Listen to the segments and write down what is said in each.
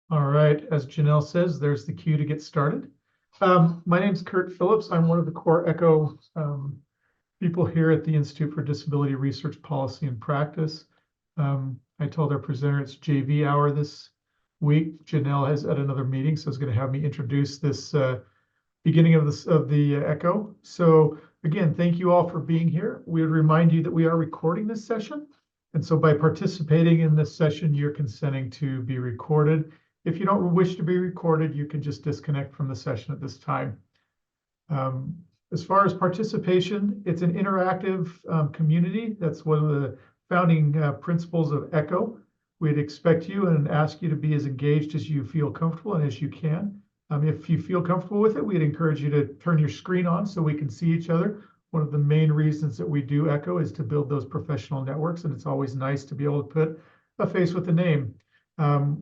All right, as Janelle says, there's the cue to get started. My name's Kurt Phillips. I'm one of the core ECHO people here at the Institute for Disability Research Policy and Practice. I told our presenter it's JV hour this week. Janelle has at another meeting, so is going to have me introduce this beginning of the ECHO. So again, thank you all for being here. We would remind you that we are recording this session. And so by participating in this session, you're consenting to be recorded. If you don't wish to be recorded, you can just disconnect from the session at this time. As far as participation, it's an interactive community. That's one of the founding principles of ECHO. We'd expect you and ask you to be as engaged as you feel comfortable and as you can. If you feel comfortable with it, we'd encourage you to turn your screen on so we can see each other. One of the main reasons that we do ECHO is to build those professional networks, and it's always nice to be able to put a face with a name.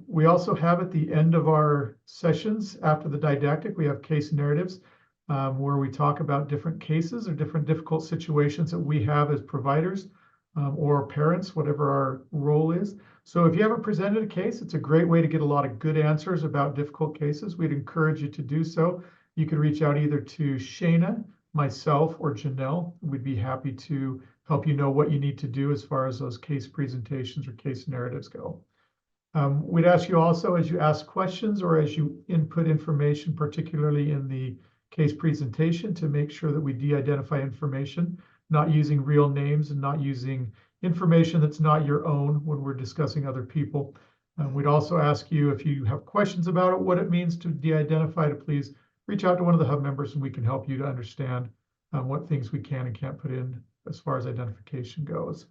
We also have at the end of our sessions, after the didactic, we have case narratives where we talk about different cases or different difficult situations that we have as providers or parents, whatever our role is. So if you haven't presented a case, it's a great way to get a lot of good answers about difficult cases. We'd encourage you to do so. You can reach out either to Shana, myself, or Janelle. We'd be happy to help you know what you need to do as far as those case presentations or case narratives go. We'd ask you also, as you ask questions or as you input information, particularly in the case presentation, to make sure that we de-identify information, not using real names and not using information that's not your own when we're discussing other people. We'd also ask you, if you have questions about it, what it means to de-identify, to please reach out to one of the hub members and we can help you to understand what things we can and can't put in as far as identification goes.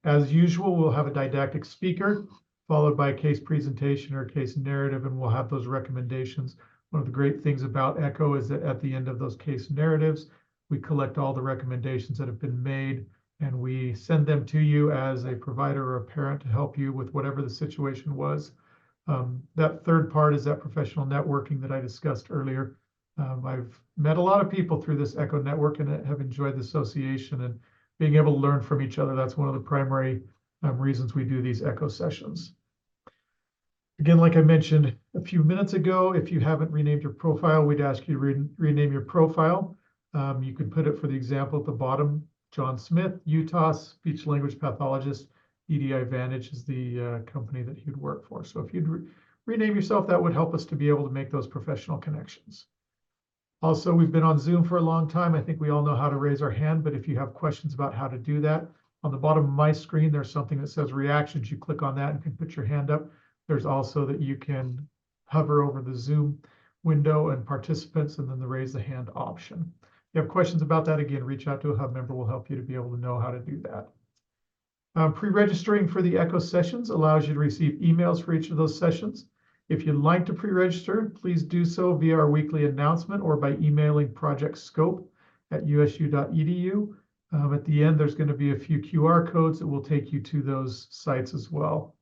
As usual, we'll have a didactic speaker followed by a case presentation or a case narrative, and we'll have those recommendations. One of the great things about ECHO is that at the end of those case narratives, we collect all the recommendations that have been made, and we send them to you as a provider or a parent to help you with whatever the situation was. That third part is that professional networking that I discussed earlier. I've met a lot of people through this ECHO network and have enjoyed the association and being able to learn from each other. That's one of the primary reasons we do these ECHO sessions. Again, like I mentioned a few minutes ago, if you haven't renamed your profile, we'd ask you to rename your profile. You can put it, for the example, at the bottom, John Smith, Utah, speech language pathologist. EDI Vantage is the company that he'd work for. So if you'd rename yourself, that would help us to be able to make those professional connections. Also, we've been on Zoom for a long time. I think we all know how to raise our hand, but if you have questions about how to do that, on the bottom of my screen, there's something that says reactions. You click on that and can put your hand up. There's also that you can hover over the Zoom window and participants and then the raise the hand option. If you have questions about that, again, reach out to a hub member. We'll help you to be able to know how to do that. Pre-registering for the ECHO sessions allows you to receive emails for each of those sessions. If you'd like to pre-register, please do so via our weekly announcement or by emailing projectscope@usu.edu. At the end, there's going to be a few QR codes that will take you to those sites as well.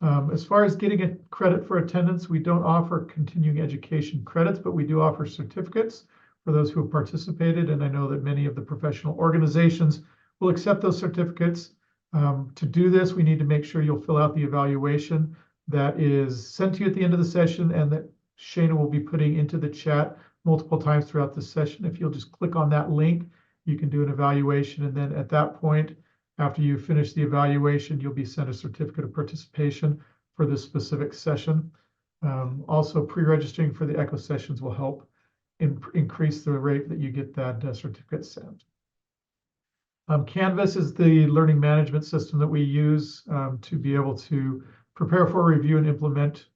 As far as getting a credit for attendance, we don't offer continuing education credits, but we do offer certificates for those who have participated. And I know that many of the professional organizations will accept those certificates. To do this, we need to make sure you'll fill out the evaluation that is sent to you at the end of the session and that Shana will be putting into the chat multiple times throughout the session. If you'll just click on that link, you can do an evaluation. And then at that point, after you finish the evaluation, you'll be sent a certificate of participation for this specific session. Also, pre-registering for the ECHO sessions will help increase the rate that you get that certificate sent. Canvas is the learning management system that we use to be able to prepare for review and implement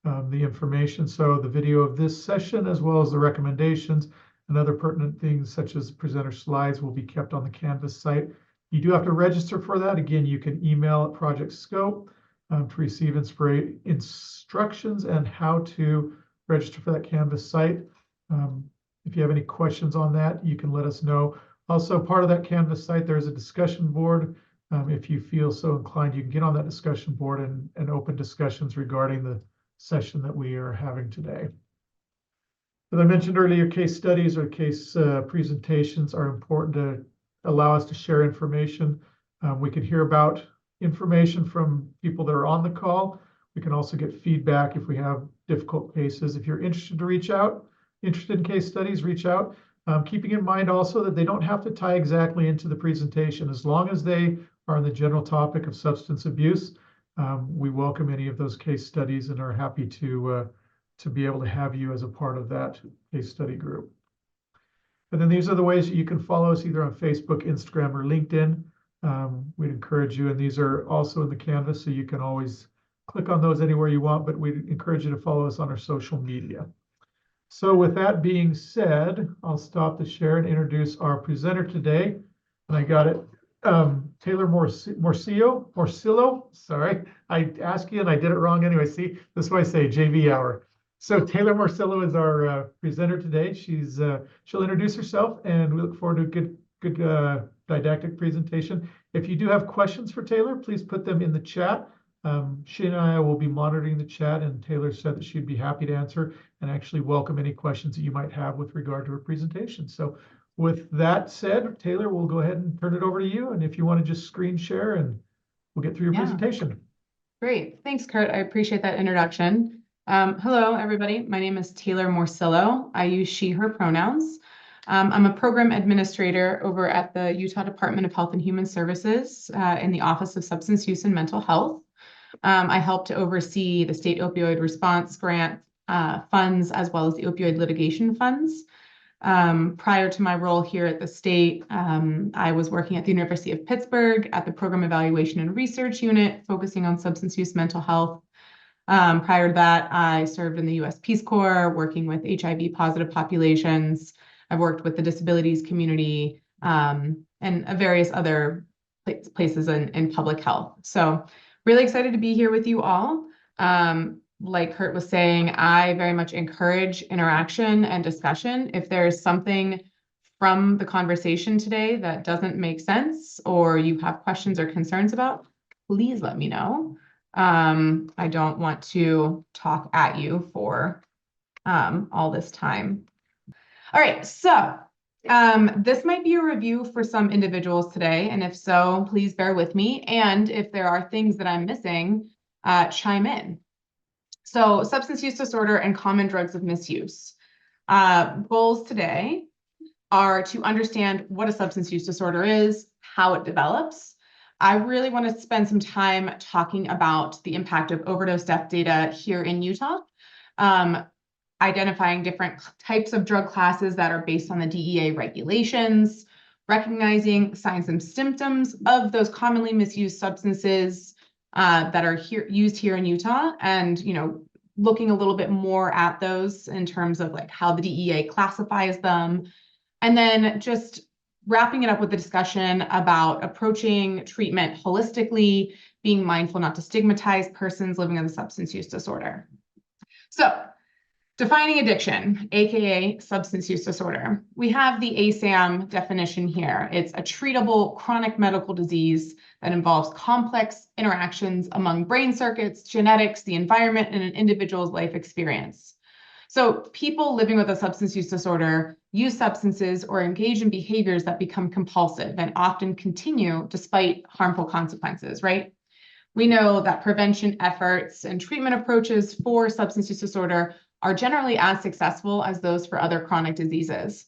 the information. So the video of this session, as well as the recommendations and other pertinent things such as presenter slides, will be kept on the Canvas site. You do have to register for that. Again, you can email at Project Scope to receive instructions and how to register for that Canvas site. If you have any questions on that, you can let us know. Also, part of that Canvas site, there's a discussion board. If you feel so inclined, you can get on that discussion board and open discussions regarding the session that we are having today. As I mentioned earlier, case studies or case presentations are important to allow us to share information. We can hear about information from people that are on the call. We can also get feedback if we have difficult cases. If you're interested to reach out, interested in case studies, reach out. Keeping in mind also that they don't have to tie exactly into the presentation. As long as they are on the general topic of substance abuse, we welcome any of those case studies and are happy to be able to have you as a part of that case study group. And then these are the ways that you can follow us either on Facebook, Instagram, or LinkedIn. We'd encourage you, and these are also in the Canvas, so you can always click on those anywhere you want, but we'd encourage you to follow us on our social media. So with that being said, I'll stop the share and introduce our presenter today. And I got it, Taylor Morsillo. Sorry, I asked you and I did it wrong anyway. See, this is why I say JV hour. So Taylor Morsillo is our presenter today. She'll introduce herself, and we look forward to a good didactic presentation. If you do have questions for Taylor, please put them in the chat. She and I will be monitoring the chat, and Taylor said that she'd be happy to answer and actually welcome any questions that you might have with regard to her presentation. So with that said, Taylor, we'll go ahead and turn it over to you. And if you want to just screen share, and we'll get through your presentation. Great. Thanks, Kurt. I appreciate that introduction. Hello, everybody. My name is Taylor Morsillo. I use she, her pronouns. I'm a program administrator over at the Utah Department of Health and Human Services in the Office of Substance Use and Mental Health. I help to oversee the state opioid response grant funds, as well as the opioid litigation funds. Prior to my role here at the state, I was working at the University of Pittsburgh at the Program Evaluation and Research Unit, focusing on substance use mental health. Prior to that, I served in the U.S. Peace Corps, working with HIV positive populations. I've worked with the disabilities community and various other places in public health. So really excited to be here with you all. Like Kurt was saying, I very much encourage interaction and discussion. If there's something from the conversation today that doesn't make sense, or you have questions or concerns about, please let me know. I don't want to talk at you for all this time. All right, so this might be a review for some individuals today, and if so, please bear with me. And if there are things that I'm missing, chime in. So substance use disorder and common drugs of misuse. Goals today are to understand what a substance use disorder is, how it develops. I really want to spend some time talking about the impact of overdose death data here in Utah, identifying different types of drug classes that are based on the DEA regulations, recognizing signs and symptoms of those commonly misused substances that are used here in Utah, and looking a little bit more at those in terms of like how the DEA classifies them, and then just wrapping it up with the discussion about approaching treatment holistically, being mindful not to stigmatize persons living with a substance use disorder. So, defining addiction, aka substance use disorder. We have the ASAM definition here. It's a treatable chronic medical disease that involves complex interactions among brain circuits, genetics, the environment, and an individual's life experience. So people living with a substance use disorder use substances or engage in behaviors that become compulsive and often continue despite harmful consequences, right? We know that prevention efforts and treatment approaches for substance use disorder are generally as successful as those for other chronic diseases.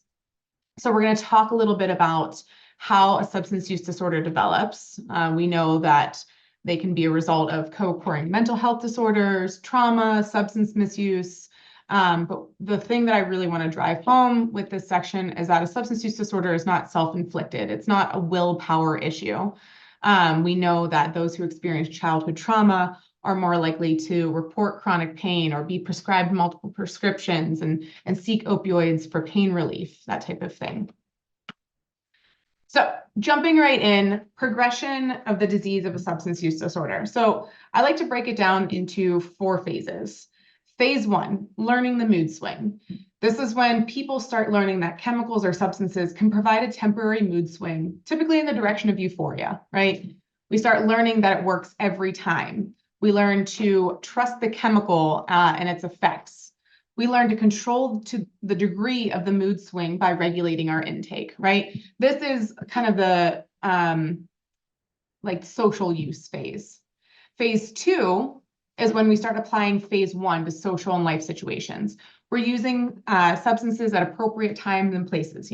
So we're going to talk a little bit about how a substance use disorder develops. We know that they can be a result of co-occurring mental health disorders, trauma, substance misuse. But the thing that I really want to drive home with this section is that a substance use disorder is not self-inflicted. It's not a willpower issue. We know that those who experience childhood trauma are more likely to report chronic pain or be prescribed multiple prescriptions and seek opioids for pain relief, that type of thing. So jumping right in, progression of the disease of a substance use disorder. So I like to break it down into 4 phases. Phase 1, learning the mood swing. This is when people start learning that chemicals or substances can provide a temporary mood swing, typically in the direction of euphoria, right? We start learning that it works every time. We learn to trust the chemical and its effects. We learn to control to the degree of the mood swing by regulating our intake, right? This is kind of the like social use phase. Phase 2 is when we start applying phase 1 to social and life situations. We're using substances at appropriate times and places,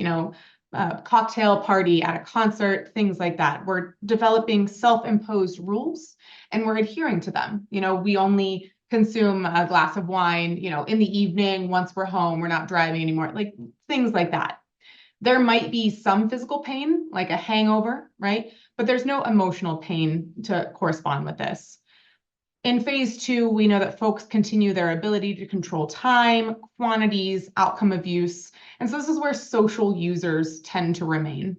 cocktail party, at a concert, things like that. We're developing self-imposed rules and we're adhering to them. We only consume a glass of wine, in the evening, once we're home, we're not driving anymore, like things like that. There might be some physical pain, like a hangover, right? But there's no emotional pain to correspond with this. In phase 2, we know that folks continue their ability to control time, quantities, outcome of use. And so this is where social users tend to remain.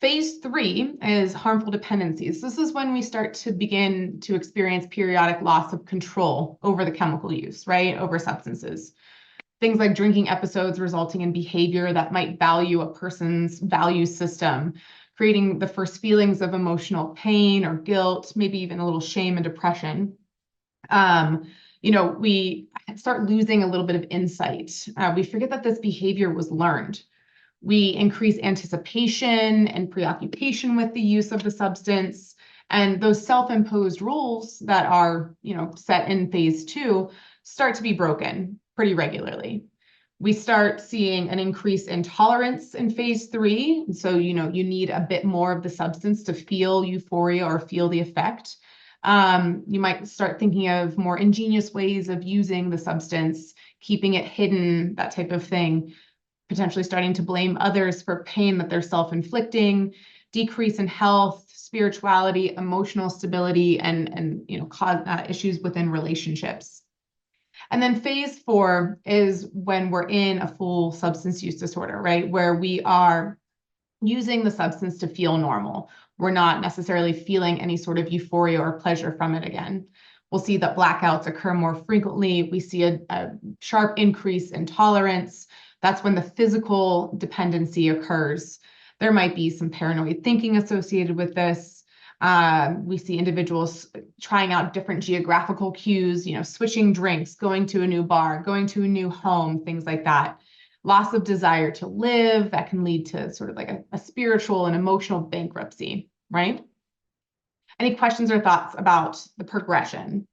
Phase 3 is harmful dependencies. This is when we start to begin to experience periodic loss of control over the chemical use, right? Over substances. Things like drinking episodes resulting in behavior that might value a person's value system, creating the first feelings of emotional pain or guilt, maybe even a little shame and depression. We start losing a little bit of insight. We forget that this behavior was learned. We increase anticipation and preoccupation with the use of the substance. And those self-imposed rules that are, set in phase 2 start to be broken pretty regularly. We start seeing an increase in tolerance in phase 3. And so, you need a bit more of the substance to feel euphoria or feel the effect. You might start thinking of more ingenious ways of using the substance, keeping it hidden, that type of thing, potentially starting to blame others for pain that they're self-inflicting, decrease in health, spirituality, emotional stability, and cause issues within relationships. And then phase 4 is when we're in a full substance use disorder, right? Where we are using the substance to feel normal. We're not necessarily feeling any sort of euphoria or pleasure from it again. We'll see that blackouts occur more frequently. We see a sharp increase in tolerance. That's when the physical dependency occurs. There might be some paranoid thinking associated with this. We see individuals trying out different geographical cues, switching drinks, going to a new bar, going to a new home, things like that. Loss of desire to live, that can lead to sort of like a spiritual and emotional bankruptcy, right? Any questions or thoughts about the progression?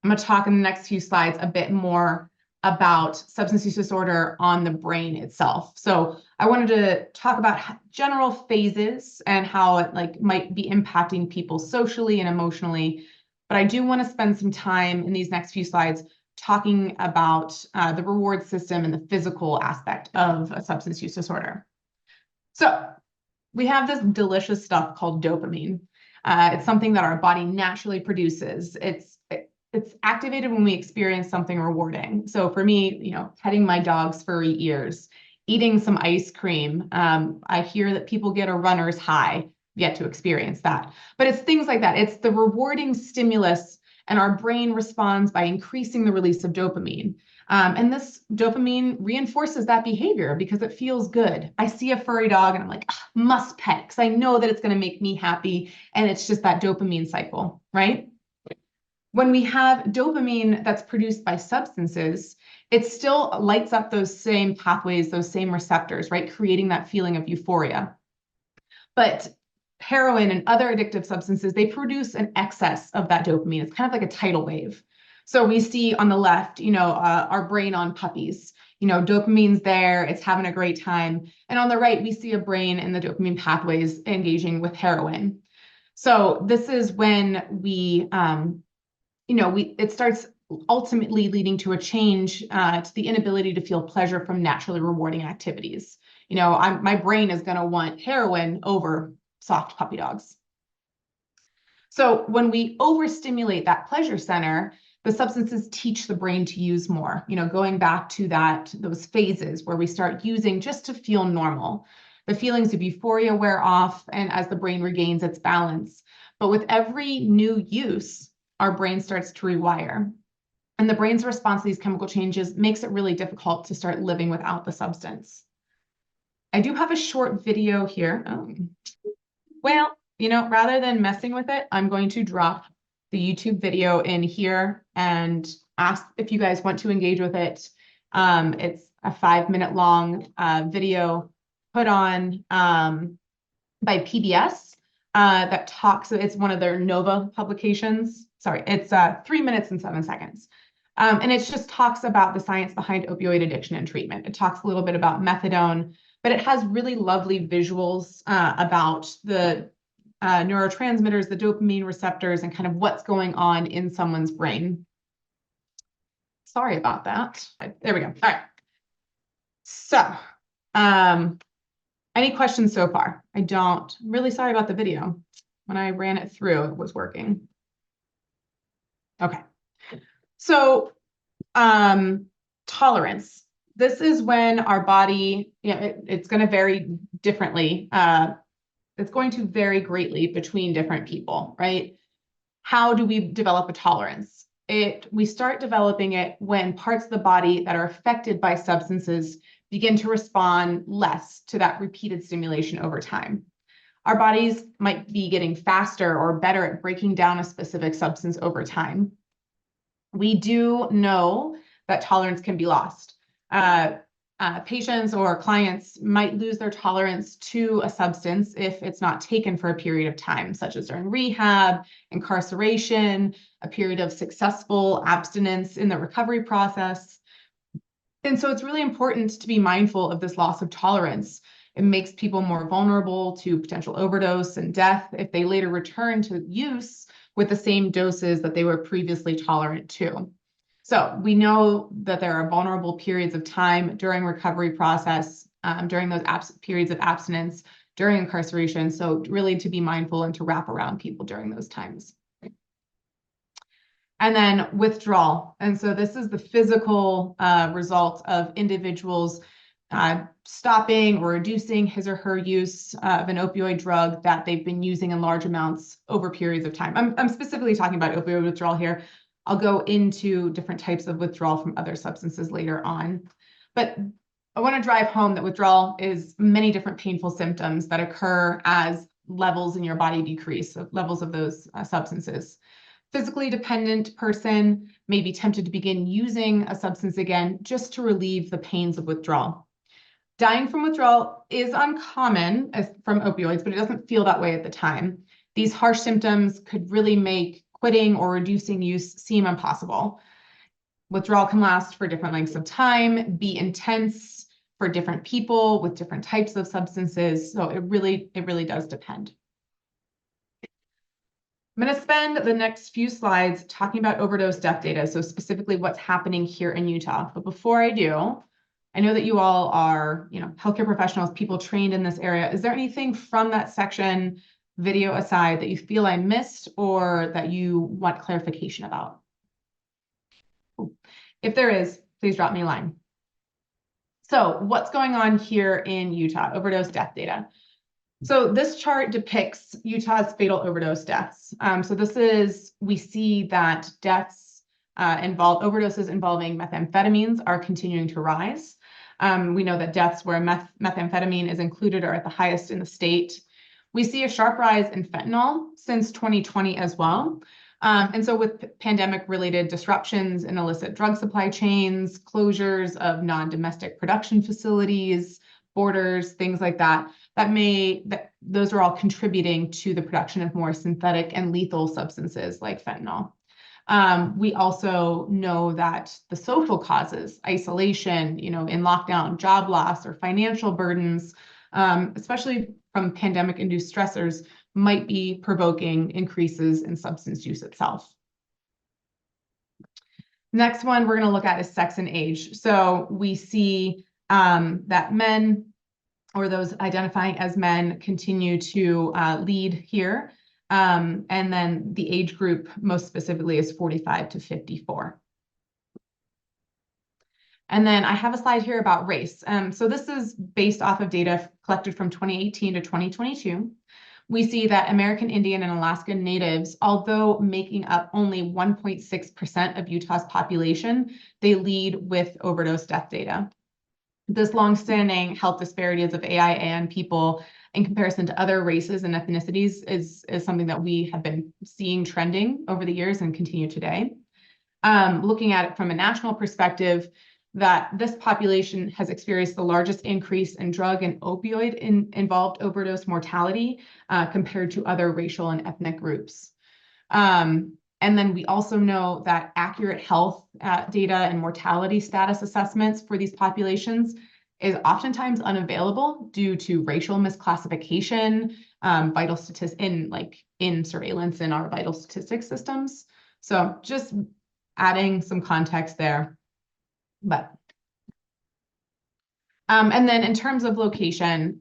I'm going to talk in the next few slides a bit more about substance use disorder on the brain itself. So I wanted to talk about general phases and how it might be impacting people socially and emotionally. But I do want to spend some time in these next few slides talking about the reward system and the physical aspect of a substance use disorder. So we have this delicious stuff called dopamine. It's something that our body naturally produces. It's activated when we experience something rewarding. So for me, petting my dog's furry ears, eating some ice cream. I hear that people get a runner's high, yet to experience that. But it's things like that. It's the rewarding stimulus, and our brain responds by increasing the release of dopamine. And this dopamine reinforces that behavior because it feels good. I see a furry dog and I'm like, must pet, because I know that it's going to make me happy. And it's just that dopamine cycle, right? When we have dopamine that's produced by substances, it still lights up those same pathways, those same receptors, right? Creating that feeling of euphoria. But heroin and other addictive substances, they produce an excess of that dopamine. It's kind of like a tidal wave. So we see on the left, our brain on puppies. Dopamine's there, it's having a great time. And on the right, we see a brain in the dopamine pathways engaging with heroin. So this is when it starts ultimately leading to a change to the inability to feel pleasure from naturally rewarding activities. My brain is going to want heroin over soft puppy dogs. So when we overstimulate that pleasure center, the substances teach the brain to use more, going back to those phases where we start using just to feel normal. The feelings of euphoria wear off, and as the brain regains its balance. But with every new use, our brain starts to rewire. And the brain's response to these chemical changes makes it really difficult to start living without the substance. I do have a short video here. Rather than messing with it, I'm going to drop the YouTube video in here and ask if you guys want to engage with it. It's a 5-minute long video put on by PBS that talks, it's one of their NOVA publications. sorry, it's 3 minutes and 7 seconds. And it just talks about the science behind opioid addiction and treatment. It talks a little bit about methadone, but it has really lovely visuals about the neurotransmitters, the dopamine receptors, and kind of what's going on in someone's brain. Sorry about that. There we go. All right. So, any questions so far? I'm really sorry about the video. When I ran it through, it was working. Okay. So, tolerance. This is when our body, it's going to vary differently. It's going to vary greatly between different people, right? How do we develop a tolerance? We start developing it when parts of the body that are affected by substances begin to respond less to that repeated stimulation over time. Our bodies might be getting faster or better at breaking down a specific substance over time. We do know that tolerance can be lost. Patients or clients might lose their tolerance to a substance if it's not taken for a period of time, such as during rehab, incarceration, a period of successful abstinence in the recovery process. And so it's really important to be mindful of this loss of tolerance. It makes people more vulnerable to potential overdose and death if they later return to use with the same doses that they were previously tolerant to. So we know that there are vulnerable periods of time during recovery process, during those periods of abstinence, during incarceration. So really to be mindful and to wrap around people during those times. And then withdrawal. And so this is the physical result of individuals stopping or reducing his or her use of an opioid drug that they've been using in large amounts over periods of time. I'm specifically talking about opioid withdrawal here. I'll go into different types of withdrawal from other substances later on. But I want to drive home that withdrawal is many different painful symptoms that occur as levels in your body decrease, so levels of those substances. Physically dependent person may be tempted to begin using a substance again just to relieve the pains of withdrawal. Dying from withdrawal is uncommon from opioids, but it doesn't feel that way at the time. These harsh symptoms could really make quitting or reducing use seem impossible. Withdrawal can last for different lengths of time, be intense for different people with different types of substances. So it really does depend. I'm going to spend the next few slides talking about overdose death data, so specifically what's happening here in Utah. But before I do, I know that you all are, healthcare professionals, people trained in this area. Is there anything from that section, video aside, that you feel I missed or that you want clarification about? If there is, please drop me a line. So what's going on here in Utah? Overdose death data. So this chart depicts Utah's fatal overdose deaths. We see that deaths overdoses involving methamphetamines are continuing to rise. We know that deaths where methamphetamine is included are at the highest in the state. We see a sharp rise in fentanyl since 2020 as well. And so with pandemic-related disruptions in illicit drug supply chains, closures of non-domestic production facilities, borders, things like that, those are all contributing to the production of more synthetic and lethal substances like fentanyl. We also know that the social causes, isolation, in lockdown, job loss, or financial burdens, especially from pandemic-induced stressors, might be provoking increases in substance use itself. Next one we're going to look at is sex and age. So we see that men, or those identifying as men, continue to lead here. And then the age group most specifically is 45 to 54. And then I have a slide here about race. So this is based off of data collected from 2018 to 2022. We see that American Indian and Alaska Natives, although making up only 1.6% of Utah's population, they lead with overdose death data. This longstanding health disparities of AIAN people in comparison to other races and ethnicities is something that we have been seeing trending over the years and continue today. Looking at it from a national perspective, that this population has experienced the largest increase in drug and opioid involved overdose mortality compared to other racial and ethnic groups. And then we also know that accurate health data and mortality status assessments for these populations is oftentimes unavailable due to racial misclassification, vital statistics in surveillance in our vital statistics systems. So just adding some context there. But and then in terms of location,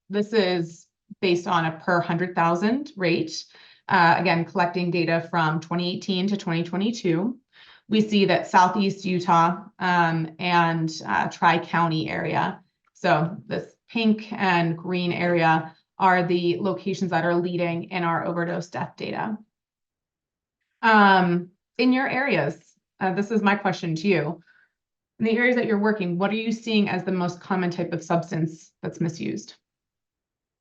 this is based on a per 100,000 rate. Again, collecting data from 2018 to 2022. We see that Southeast Utah and Tri-County area, so this pink and green area, are the locations that are leading in our overdose death data. In your areas, this is my question to you. In the areas that you're working, what are you seeing as the most common type of substance that's misused?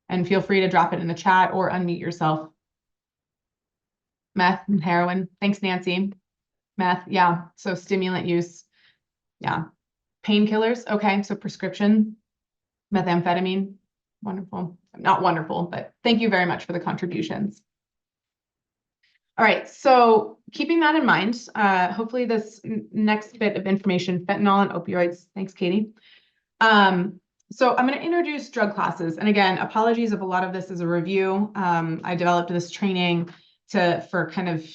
And feel free to drop it in the chat or unmute yourself. Meth and heroin. Thanks, Nancy. Meth, yeah. So stimulant use, yeah. Painkillers, okay. So prescription, methamphetamine, wonderful. Not wonderful, but thank you very much for the contributions. All right, so keeping that in mind, hopefully this next bit of information, fentanyl and opioids. Thanks, Katie. So I'm going to introduce drug classes. And again, apologies if a lot of this is a review. I developed this training for kind of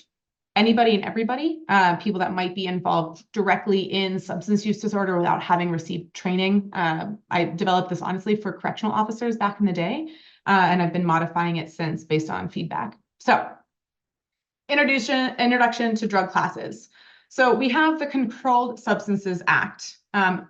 anybody and everybody, people that might be involved directly in substance use disorder without having received training. I developed this honestly for correctional officers back in the day, and I've been modifying it since based on feedback. So introduction to drug classes. So we have the Controlled Substances Act.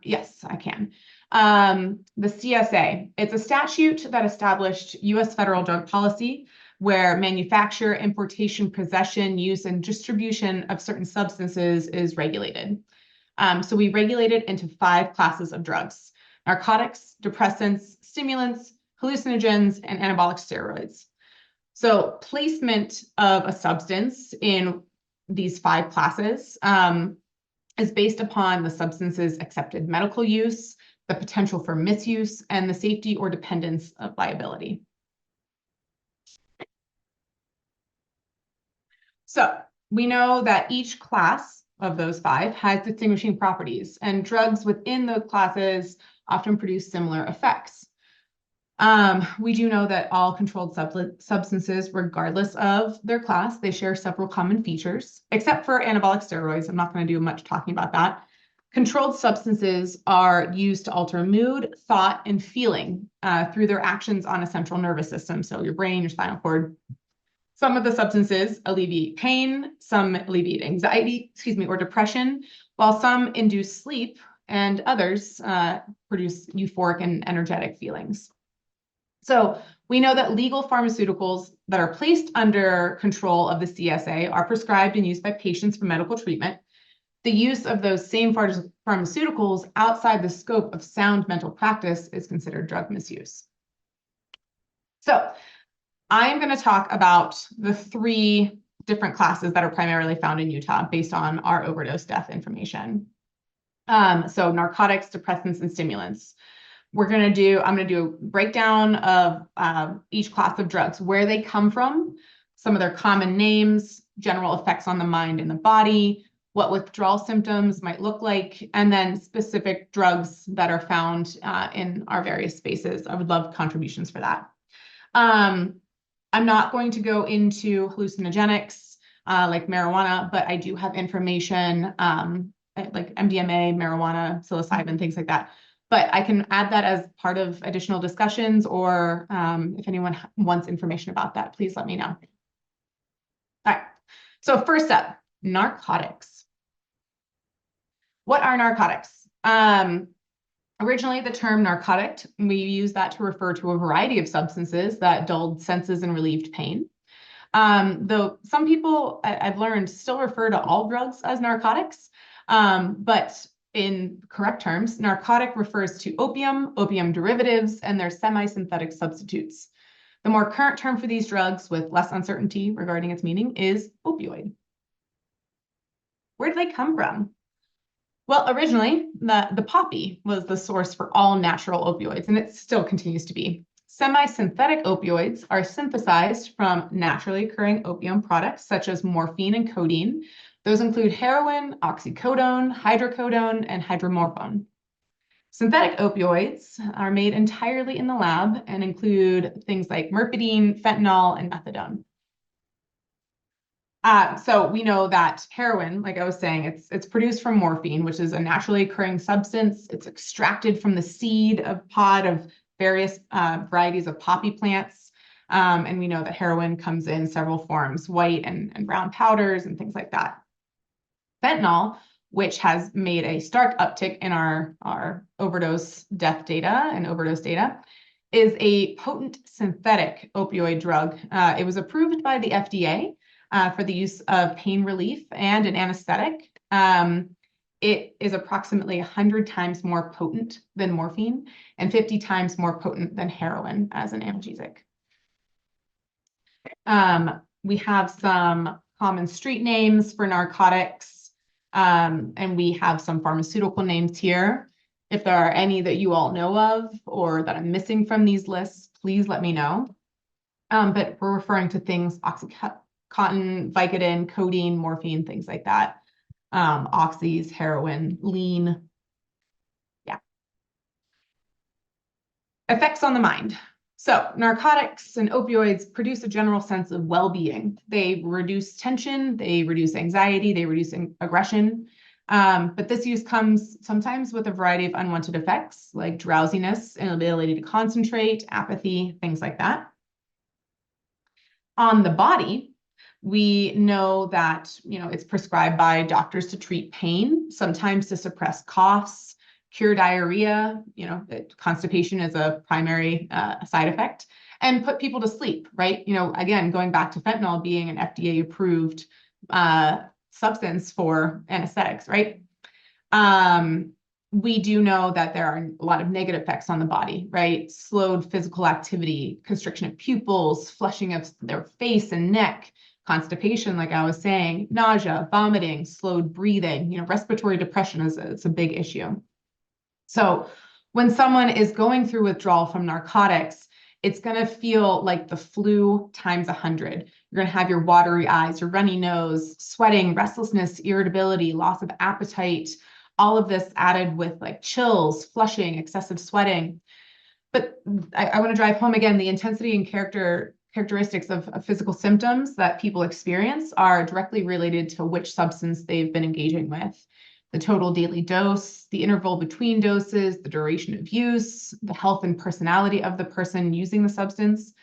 Yes, I can. The CSA, it's a statute that established U.S. federal drug policy where manufacture, importation, possession, use, and distribution of certain substances is regulated. So we regulate it into 5 classes of drugs: narcotics, depressants, stimulants, hallucinogens, and anabolic steroids. So placement of a substance in these 5 classes is based upon the substance's accepted medical use, the potential for misuse, and the safety or dependence of liability. So we know that each class of those 5 has distinguishing properties, and drugs within those classes often produce similar effects. We do know that all controlled substances, regardless of their class, they share several common features, except for anabolic steroids. I'm not going to do much talking about that. Controlled substances are used to alter mood, thought, and feeling through their actions on a central nervous system, so your brain, your spinal cord. Some of the substances alleviate pain, some alleviate anxiety, or depression, while some induce sleep and others produce euphoric and energetic feelings. So we know that legal pharmaceuticals that are placed under control of the CSA are prescribed and used by patients for medical treatment. The use of those same pharmaceuticals outside the scope of sound mental practice is considered drug misuse. So I am going to talk about the 3 different classes that are primarily found in Utah based on our overdose death information. So narcotics, depressants, and stimulants. I'm going to do a breakdown of each class of drugs, where they come from, some of their common names, general effects on the mind and the body, what withdrawal symptoms might look like, and then specific drugs that are found in our various spaces. I would love contributions for that. I'm not going to go into hallucinogenics like marijuana, but I do have information like MDMA, marijuana, psilocybin, things like that. But I can add that as part of additional discussions, or if anyone wants information about that, please let me know. All right, so first up, narcotics. What are narcotics? Originally, the term narcotic, we used that to refer to a variety of substances that dulled senses and relieved pain. Though some people, I've learned, still refer to all drugs as narcotics, but in correct terms, narcotic refers to opium, opium derivatives, and their semi-synthetic substitutes. The more current term for these drugs, with less uncertainty regarding its meaning, is opioid. Where did they come from? Well, originally, the poppy was the source for all natural opioids, and it still continues to be. Semi-synthetic opioids are synthesized from naturally occurring opium products such as morphine and codeine. Those include heroin, oxycodone, hydrocodone, and hydromorphone. Synthetic opioids are made entirely in the lab and include things like merpidine, fentanyl, and methadone. So we know that heroin, like I was saying, it's produced from morphine, which is a naturally occurring substance. It's extracted from the seed of pod of various varieties of poppy plants. And we know that heroin comes in several forms, white and brown powders and things like that. Fentanyl, which has made a stark uptick in our overdose death data and overdose data, is a potent synthetic opioid drug. It was approved by the FDA for the use of pain relief and an anesthetic. It is approximately 100 times more potent than morphine and 50 times more potent than heroin as an analgesic. We have some common street names for narcotics, and we have some pharmaceutical names here. If there are any that you all know of or that I'm missing from these lists, please let me know. But we're referring to things Oxycontin, Vicodin, codeine, morphine, things like that. Oxys, heroin, lean. Yeah. Effects on the mind. So narcotics and opioids produce a general sense of well-being. They reduce tension, they reduce anxiety, they reduce aggression. But this use comes sometimes with a variety of unwanted effects like drowsiness, inability to concentrate, apathy, things like that. On the body, we know that, it's prescribed by doctors to treat pain, sometimes to suppress coughs, cure diarrhea, constipation is a primary side effect, and put people to sleep, right? Again, going back to fentanyl being an FDA-approved substance for anesthetics, right? We do know that there are a lot of negative effects on the body, right? Slowed physical activity, constriction of pupils, flushing of their face and neck, constipation, like I was saying, nausea, vomiting, slowed breathing, respiratory depression is a big issue. So when someone is going through withdrawal from narcotics, it's going to feel like the flu times 100. You're going to have your watery eyes, your runny nose, sweating, restlessness, irritability, loss of appetite, all of this added with like chills, flushing, excessive sweating. But I want to drive home again, the intensity and characteristics of physical symptoms that people experience are directly related to which substance they've been engaging with. The total daily dose, the interval between doses, the duration of use, the health and personality of the person using the substance.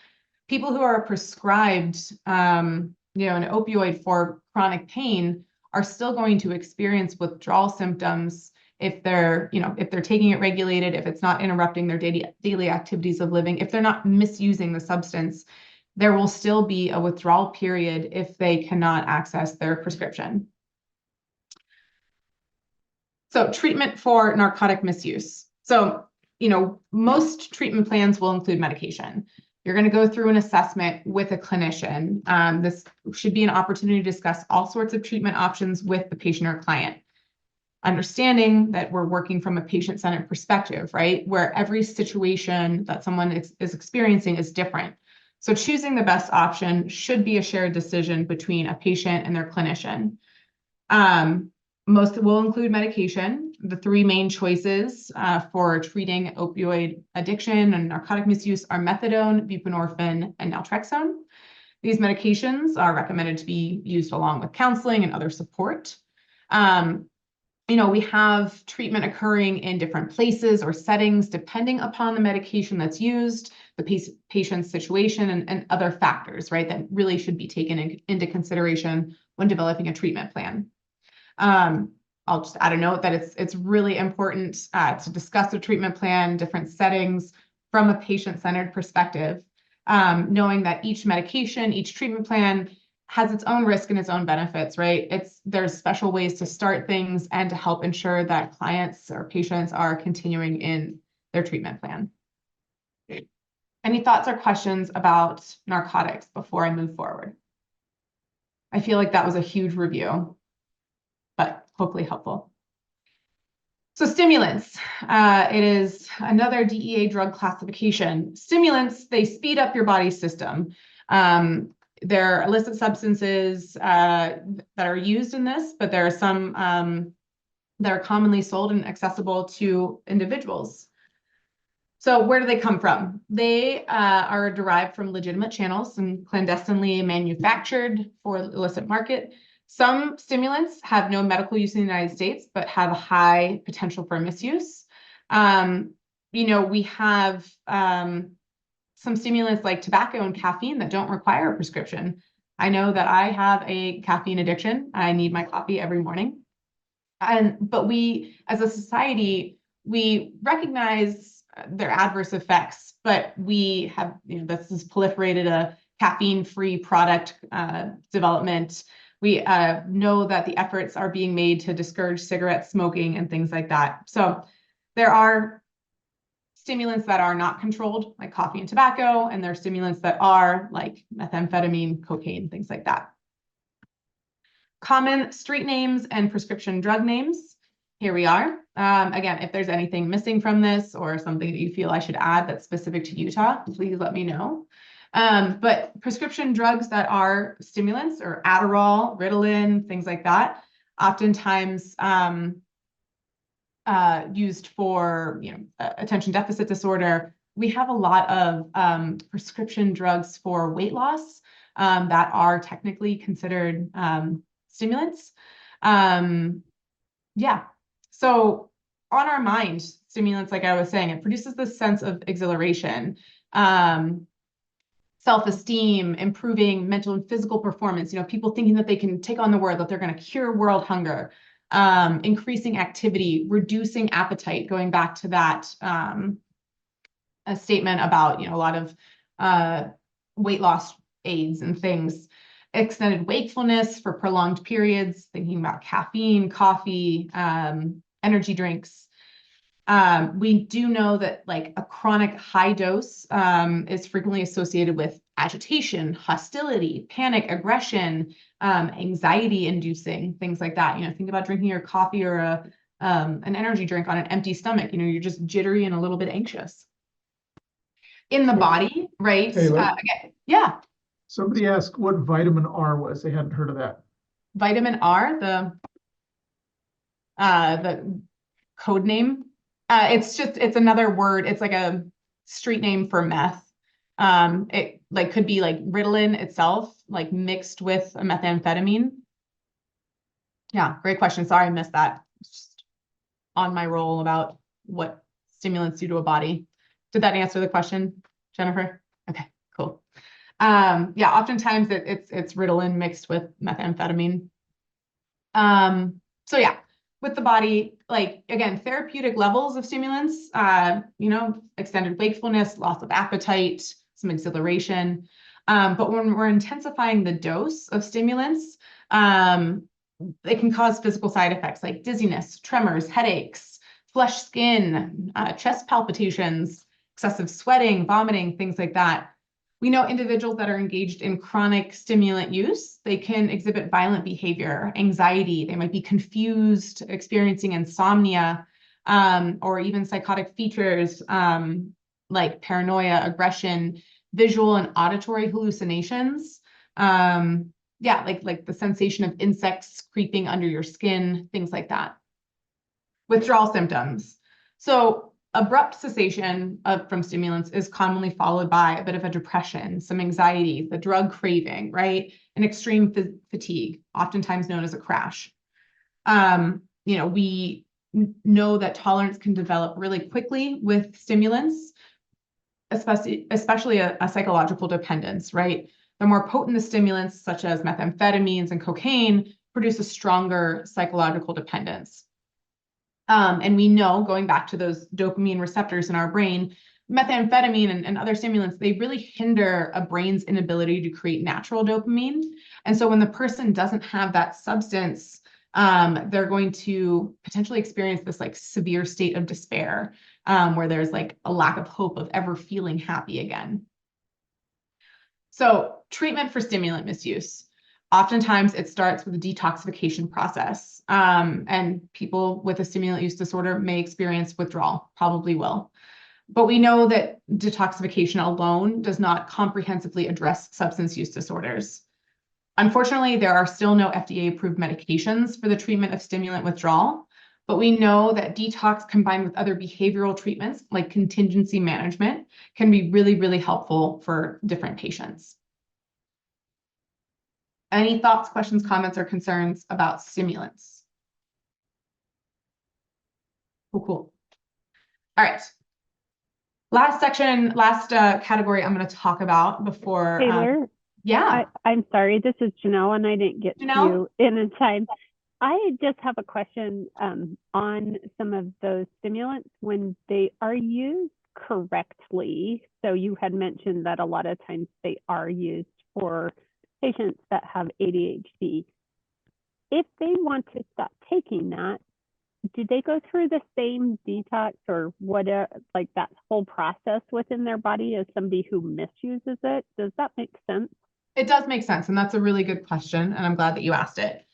People who are prescribed, an opioid for chronic pain are still going to experience withdrawal symptoms if they're taking it regulated, if it's not interrupting their daily activities of living, if they're not misusing the substance, there will still be a withdrawal period if they cannot access their prescription. So treatment for narcotic misuse. So, most treatment plans will include medication. You're going to go through an assessment with a clinician. This should be an opportunity to discuss all sorts of treatment options with the patient or client. Understanding that we're working from a patient-centered perspective, right? Where every situation that someone is experiencing is different. So choosing the best option should be a shared decision between a patient and their clinician. Most will include medication. The three main choices for treating opioid addiction and narcotic misuse are methadone, buprenorphine, and naltrexone. These medications are recommended to be used along with counseling and other support. We have treatment occurring in different places or settings depending upon the medication that's used, the patient's situation, and other factors, right, that really should be taken into consideration when developing a treatment plan. I'll just add a note that it's really important to discuss the treatment plan, different settings from a patient-centered perspective, knowing that each medication, each treatment plan has its own risk and its own benefits, right? There's special ways to start things and to help ensure that clients or patients are continuing in their treatment plan. Any thoughts or questions about narcotics before I move forward? I feel like that was a huge review, but hopefully helpful. So stimulants, it is another DEA drug classification. Stimulants, they speed up your body's system. There are illicit substances that are used in this, but there are some that are commonly sold and accessible to individuals. So where do they come from? They are derived from legitimate channels and clandestinely manufactured for illicit market. Some stimulants have no medical use in the United States, but have a high potential for misuse. We have some stimulants like tobacco and caffeine that don't require a prescription. I know that I have a caffeine addiction. I need my coffee every morning. But we, as a society, we recognize their adverse effects, but we have, this has proliferated a caffeine-free product development. We know that the efforts are being made to discourage cigarette smoking and things like that. So there are stimulants that are not controlled, like coffee and tobacco, and there are stimulants that are, like methamphetamine, cocaine, things like that. Common street names and prescription drug names. Here we are. Again, if there's anything missing from this or something that you feel I should add that's specific to Utah, please let me know. But prescription drugs that are stimulants, or Adderall, Ritalin, things like that, oftentimes used for attention deficit disorder. We have a lot of prescription drugs for weight loss that are technically considered stimulants. So on our mind, stimulants, like I was saying, it produces this sense of exhilaration, self-esteem, improving mental and physical performance, people thinking that they can take on the world, that they're going to cure world hunger, increasing activity, reducing appetite, going back to that a statement about a lot of weight loss aids and things, extended wakefulness for prolonged periods, thinking about caffeine, coffee, energy drinks. We do know that like a chronic high dose is frequently associated with agitation, hostility, panic, aggression, anxiety inducing, things like that. Think about drinking your coffee or an energy drink on an empty stomach. You're just jittery and a little bit anxious. In the body, right? Again, yeah. Somebody asked what vitamin R was. They hadn't heard of that. Vitamin R, the code name. It's another word. It's like a street name for meth. It could be like Ritalin itself, like mixed with a methamphetamine. Yeah, great question. Sorry, I missed that. Just on my roll about what stimulants do to a body. Did that answer the question, Jennifer? Okay, cool. Oftentimes it's Ritalin mixed with methamphetamine. So yeah, with the body, again, therapeutic levels of stimulants, extended wakefulness, loss of appetite, some exhilaration. But when we're intensifying the dose of stimulants, it can cause physical side effects like dizziness, tremors, headaches, flushed skin, chest palpitations, excessive sweating, vomiting, things like that. We know individuals that are engaged in chronic stimulant use, they can exhibit violent behavior, anxiety, they might be confused, experiencing insomnia, or even psychotic features like paranoia, aggression, visual and auditory hallucinations. Like the sensation of insects creeping under your skin, things like that. Withdrawal symptoms. So abrupt cessation from stimulants is commonly followed by a bit of a depression, some anxiety, the drug craving, right? And extreme fatigue, oftentimes known as a crash. We know that tolerance can develop really quickly with stimulants, especially a psychological dependence, right? The more potent the stimulants, such as methamphetamines and cocaine, produce a stronger psychological dependence. And we know, going back to those dopamine receptors in our brain, methamphetamine and other stimulants, they really hinder a brain's inability to create natural dopamine. And so when the person doesn't have that substance, they're going to potentially experience this severe state of despair, where there's a lack of hope of ever feeling happy again. So treatment for stimulant misuse. Oftentimes it starts with a detoxification process. And people with a stimulant use disorder may experience withdrawal, probably will. But we know that detoxification alone does not comprehensively address substance use disorders. Unfortunately, there are still no FDA-approved medications for the treatment of stimulant withdrawal, but we know that detox combined with other behavioral treatments like contingency management can be really, really helpful for different patients. Any thoughts, questions, comments, or concerns about stimulants? Cool. All right. Last section, last category I'm going to talk about before. Taylor, Yeah. I'm sorry, this is Janelle, and I didn't get to Janelle? you in time. I just have a question on some of those stimulants when they are used correctly. So you had mentioned that a lot of times they are used for patients that have ADHD. If they want to stop taking that, do they go through the same detox or what, like that whole process within their body as somebody who misuses it? Does that make sense? It does make sense, and that's a really good question, and I'm glad that you asked it.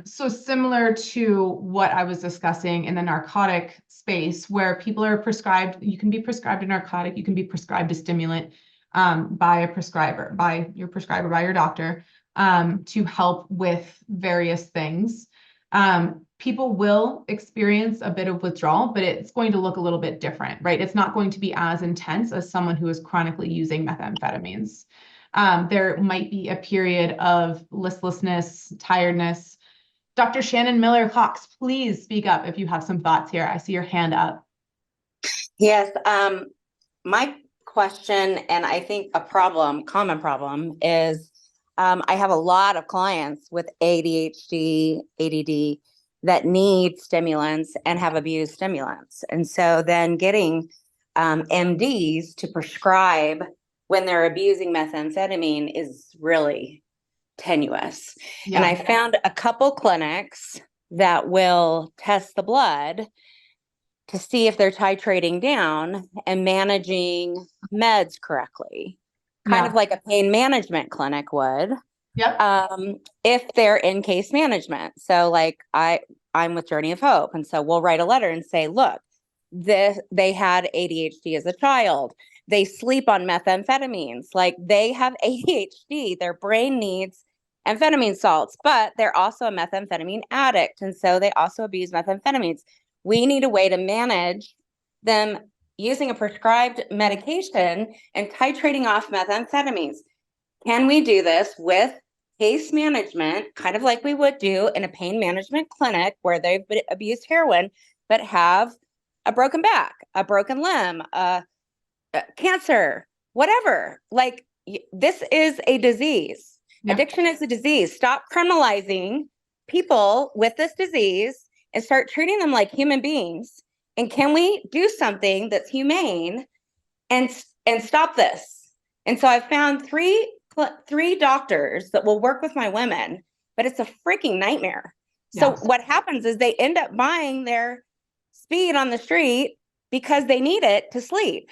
So similar to what I was discussing in the narcotic space, where people are prescribed, you can be prescribed a narcotic, you can be prescribed a stimulant by a prescriber, by your doctor, to help with various things. People will experience a bit of withdrawal, but it's going to look a little bit different, right? It's not going to be as intense as someone who is chronically using methamphetamines. There might be a period of listlessness, tiredness. Dr. Shannon Miller-Cox, please speak up if you have some thoughts here. I see your hand up. Yes, my question, and I think a common problem is I have a lot of clients with ADHD, ADD that need stimulants and have abused stimulants. And so then getting MDs to prescribe when they're abusing methamphetamine is really tenuous. Yeah. And I found a couple clinics that will test the blood to see if they're titrating down and managing meds correctly, kind of like a pain management clinic would. Yep. If they're in case management. So like I'm with Journey of Hope. And so we'll write a letter and say, look, they had ADHD as a child. They sleep on methamphetamines. Like they have ADHD. Their brain needs amphetamine salts, but they're also a methamphetamine addict. And so they also abuse methamphetamines. We need a way to manage them using a prescribed medication and titrating off methamphetamines. Can we do this with case management, kind of like we would do in a pain management clinic where they've abused heroin, but have a broken back, a broken limb, cancer, whatever? Like this is a disease. Yep. Addiction is a disease. Stop criminalizing people with this disease and start treating them like human beings. And can we do something that's humane and stop this? And so I've found three doctors that will work with my women, but it's a freaking nightmare. Yes. So what happens is they end up buying their speed on the street because they need it to sleep.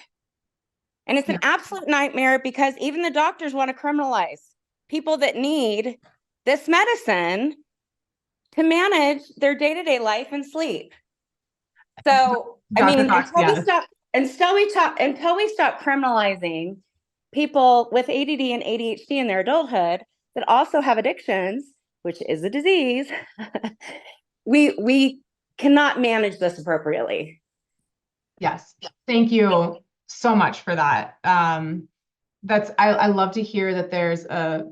And it's an absolute nightmare because even the doctors want to criminalize people that need this medicine to manage their day-to-day life and sleep. So, Dr. Cox, until we stop criminalizing people with ADD and ADHD in their adulthood that also have addictions, which is a disease, we cannot manage this appropriately. Yes. Thank you so much for that. I love to hear that there's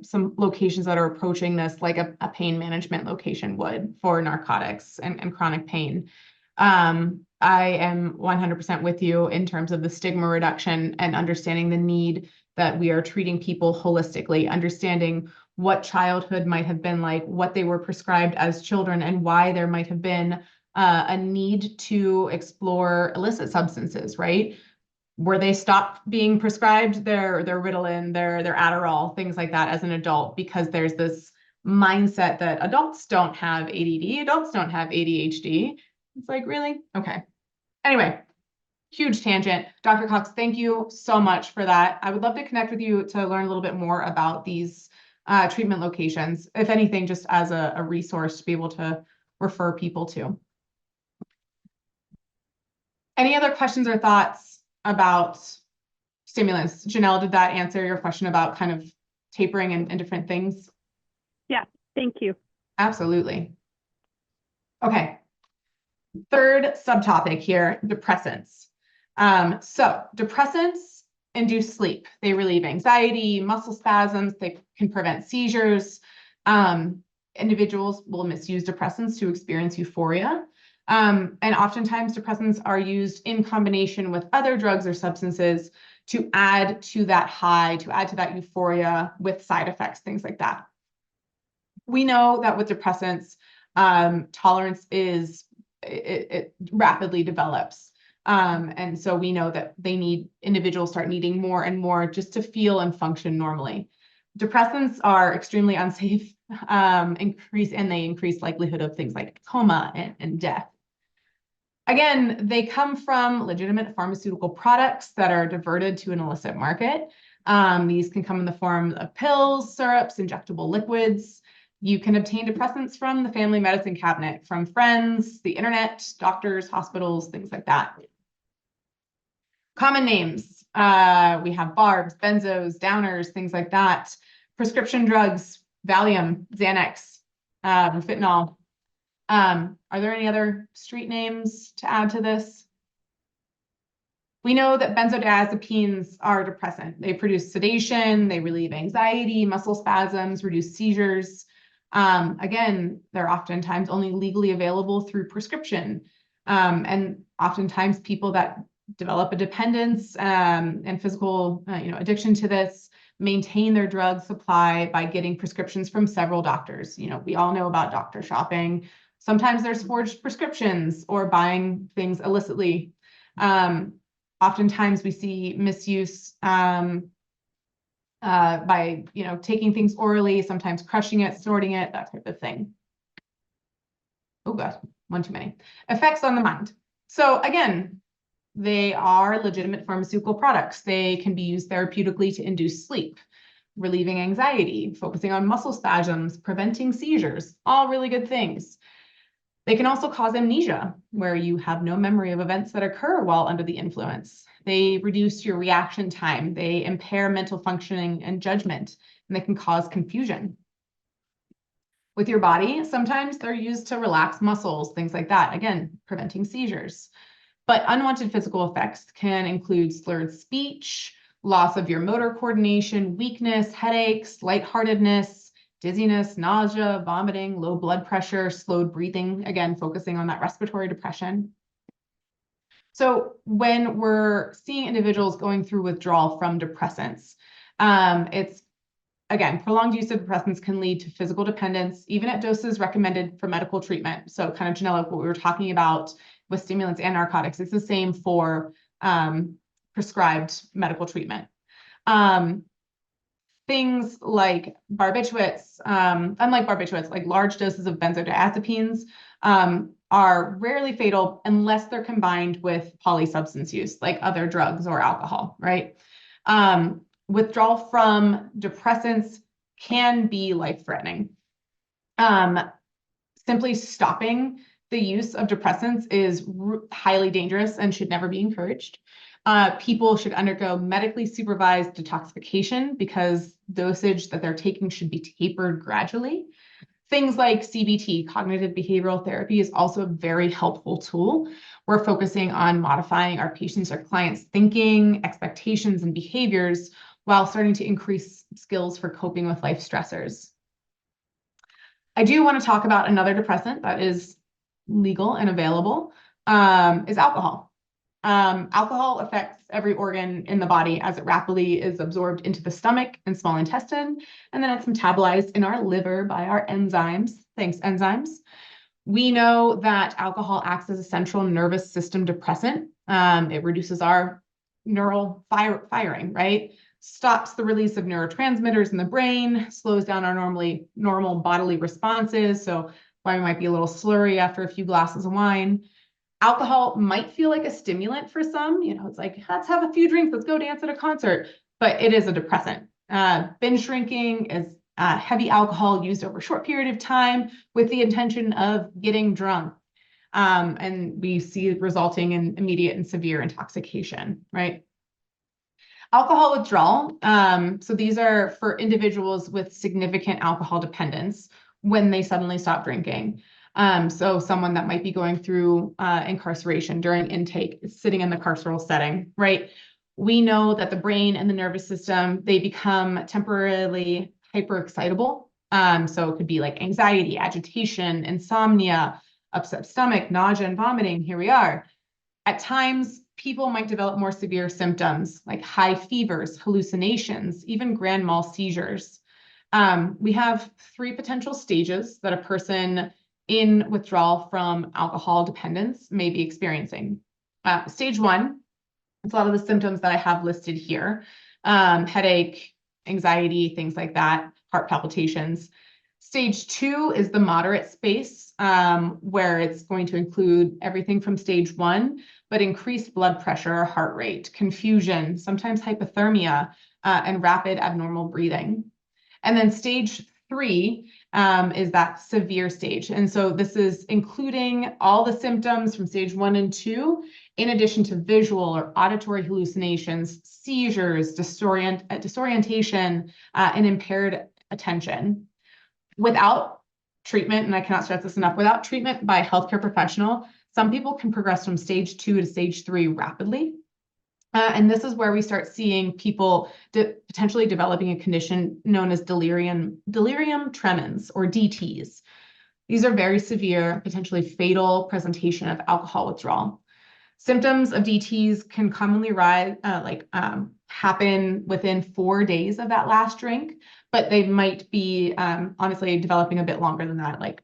some locations that are approaching this like a pain management location would for narcotics and chronic pain. I am 100% with you in terms of the stigma reduction and understanding the need that we are treating people holistically, understanding what childhood might have been like, what they were prescribed as children, and why there might have been a need to explore illicit substances, right? Where they stopped being prescribed their Ritalin, their Adderall, things like that as an adult, because there's this mindset that adults don't have ADD, adults don't have ADHD. It's like, really? Okay. Anyway, huge tangent. Dr. Cox, thank you so much for that. I would love to connect with you to learn a little bit more about these treatment locations, if anything, just as a resource to be able to refer people to. Any other questions or thoughts about stimulants? Janelle, did that answer your question about kind of tapering and different things? Yeah, thank you. Absolutely. Okay. Third subtopic here, depressants. So depressants induce sleep. They relieve anxiety, muscle spasms. They can prevent seizures. Individuals will misuse depressants to experience euphoria. And oftentimes depressants are used in combination with other drugs or substances to add to that high, to add to that euphoria with side effects, things like that. We know that with depressants, tolerance it rapidly develops. And so we know that individuals start needing more and more just to feel and function normally. Depressants are extremely unsafe, and they increase likelihood of things like coma and death. Again, they come from legitimate pharmaceutical products that are diverted to an illicit market. These can come in the form of pills, syrups, injectable liquids. You can obtain depressants from the family medicine cabinet, from friends, the internet, doctors, hospitals, things like that. Common names, we have barbs, benzos, downers, things like that. Prescription drugs, Valium, Xanax, fentanyl. Are there any other street names to add to this? We know that benzodiazepines are depressant. They produce sedation, they relieve anxiety, muscle spasms, reduce seizures. Again, they're oftentimes only legally available through prescription. And oftentimes people that develop a dependence and physical addiction to this maintain their drug supply by getting prescriptions from several doctors. We all know about doctor shopping. Sometimes there's forged prescriptions or buying things illicitly. Oftentimes we see misuse by taking things orally, sometimes crushing it, snorting it, that type of thing. Oh God, one too many. Effects on the mind. So again, they are legitimate pharmaceutical products. They can be used therapeutically to induce sleep, relieving anxiety, focusing on muscle spasms, preventing seizures, all really good things. They can also cause amnesia, where you have no memory of events that occur while under the influence. They reduce your reaction time. They impair mental functioning and judgment, and they can cause confusion. With your body, sometimes they're used to relax muscles, things like that. Again, preventing seizures. But unwanted physical effects can include slurred speech, loss of your motor coordination, weakness, headaches, lightheartedness, dizziness, nausea, vomiting, low blood pressure, slowed breathing, again, focusing on that respiratory depression. So when we're seeing individuals going through withdrawal from depressants, again, prolonged use of depressants can lead to physical dependence, even at doses recommended for medical treatment. So kind of, Janelle, what we were talking about with stimulants and narcotics, it's the same for prescribed medical treatment. Things like barbiturates, unlike barbiturates, like large doses of benzodiazepines are rarely fatal unless they're combined with polysubstance use, like other drugs or alcohol, right? Withdrawal from depressants can be life-threatening. Simply stopping the use of depressants is highly dangerous and should never be encouraged. People should undergo medically supervised detoxification because dosage that they're taking should be tapered gradually. Things like CBT, cognitive behavioral therapy, is also a very helpful tool. We're focusing on modifying our patients' or clients' thinking, expectations, and behaviors while starting to increase skills for coping with life stressors. I do want to talk about another depressant that is legal and available, is alcohol. Alcohol affects every organ in the body as it rapidly is absorbed into the stomach and small intestine, and then it's metabolized in our liver by our enzymes. Thanks, enzymes. We know that alcohol acts as a central nervous system depressant. It reduces our neural firing, right? Stops the release of neurotransmitters in the brain, slows down our normal bodily responses. So why we might be a little slurry after a few glasses of wine. Alcohol might feel like a stimulant for some, it's like, let's have a few drinks, let's go dance at a concert, but it is a depressant. Binge drinking is heavy alcohol used over a short period of time with the intention of getting drunk. And we see it resulting in immediate and severe intoxication, right? Alcohol withdrawal. So these are for individuals with significant alcohol dependence when they suddenly stop drinking. So someone that might be going through incarceration during intake, sitting in the carceral setting, right? We know that the brain and the nervous system, they become temporarily hyperexcitable. So it could be like anxiety, agitation, insomnia, upset stomach, nausea, and vomiting. Here we are. At times, people might develop more severe symptoms like high fevers, hallucinations, even grand mal seizures. We have 3 potential stages that a person in withdrawal from alcohol dependence may be experiencing. Stage 1, it's a lot of the symptoms that I have listed here. Headache, anxiety, things like that, heart palpitations. Stage 2 is the moderate space, where it's going to include everything from stage 1, but increased blood pressure, heart rate, confusion, sometimes hypothermia, and rapid abnormal breathing. And then stage 3 is that severe stage. And so this is including all the symptoms from stage 1 and 2, in addition to visual or auditory hallucinations, seizures, disorientation, and impaired attention. Without treatment, and I cannot stress this enough, without treatment by a healthcare professional, some people can progress from stage 2 to stage 3 rapidly. And this is where we start seeing people potentially developing a condition known as delirium tremens, or DTs. These are very severe, potentially fatal presentation of alcohol withdrawal. Symptoms of DTs can commonly happen within 4 days of that last drink, but they might be honestly developing a bit longer than that, like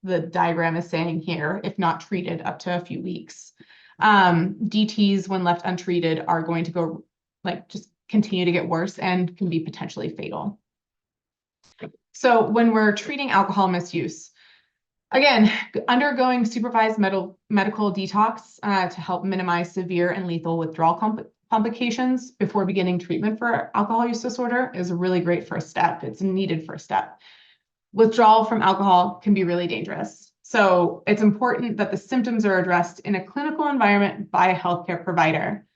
the diagram is saying here, if not treated, up to a few weeks. DTs, when left untreated, are going to go just continue to get worse and can be potentially fatal. So when we're treating alcohol misuse, again, undergoing supervised medical detox to help minimize severe and lethal withdrawal complications before beginning treatment for alcohol use disorder is a really great first step. It's a needed first step. Withdrawal from alcohol can be really dangerous. So it's important that the symptoms are addressed in a clinical environment by a healthcare provider.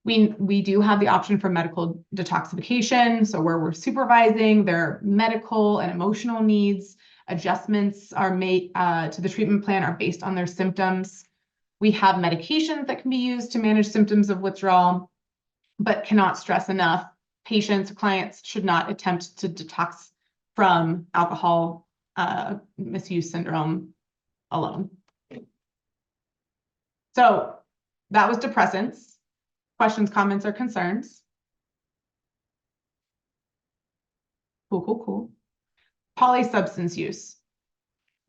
We do have the option for medical detoxification, so where we're supervising their medical and emotional needs. Adjustments are made to the treatment plan are based on their symptoms. We have medications that can be used to manage symptoms of withdrawal, but cannot stress enough, patients or clients should not attempt to detox from alcohol misuse syndrome alone. So that was depressants. Questions, comments, or concerns? Cool. Polysubstance use.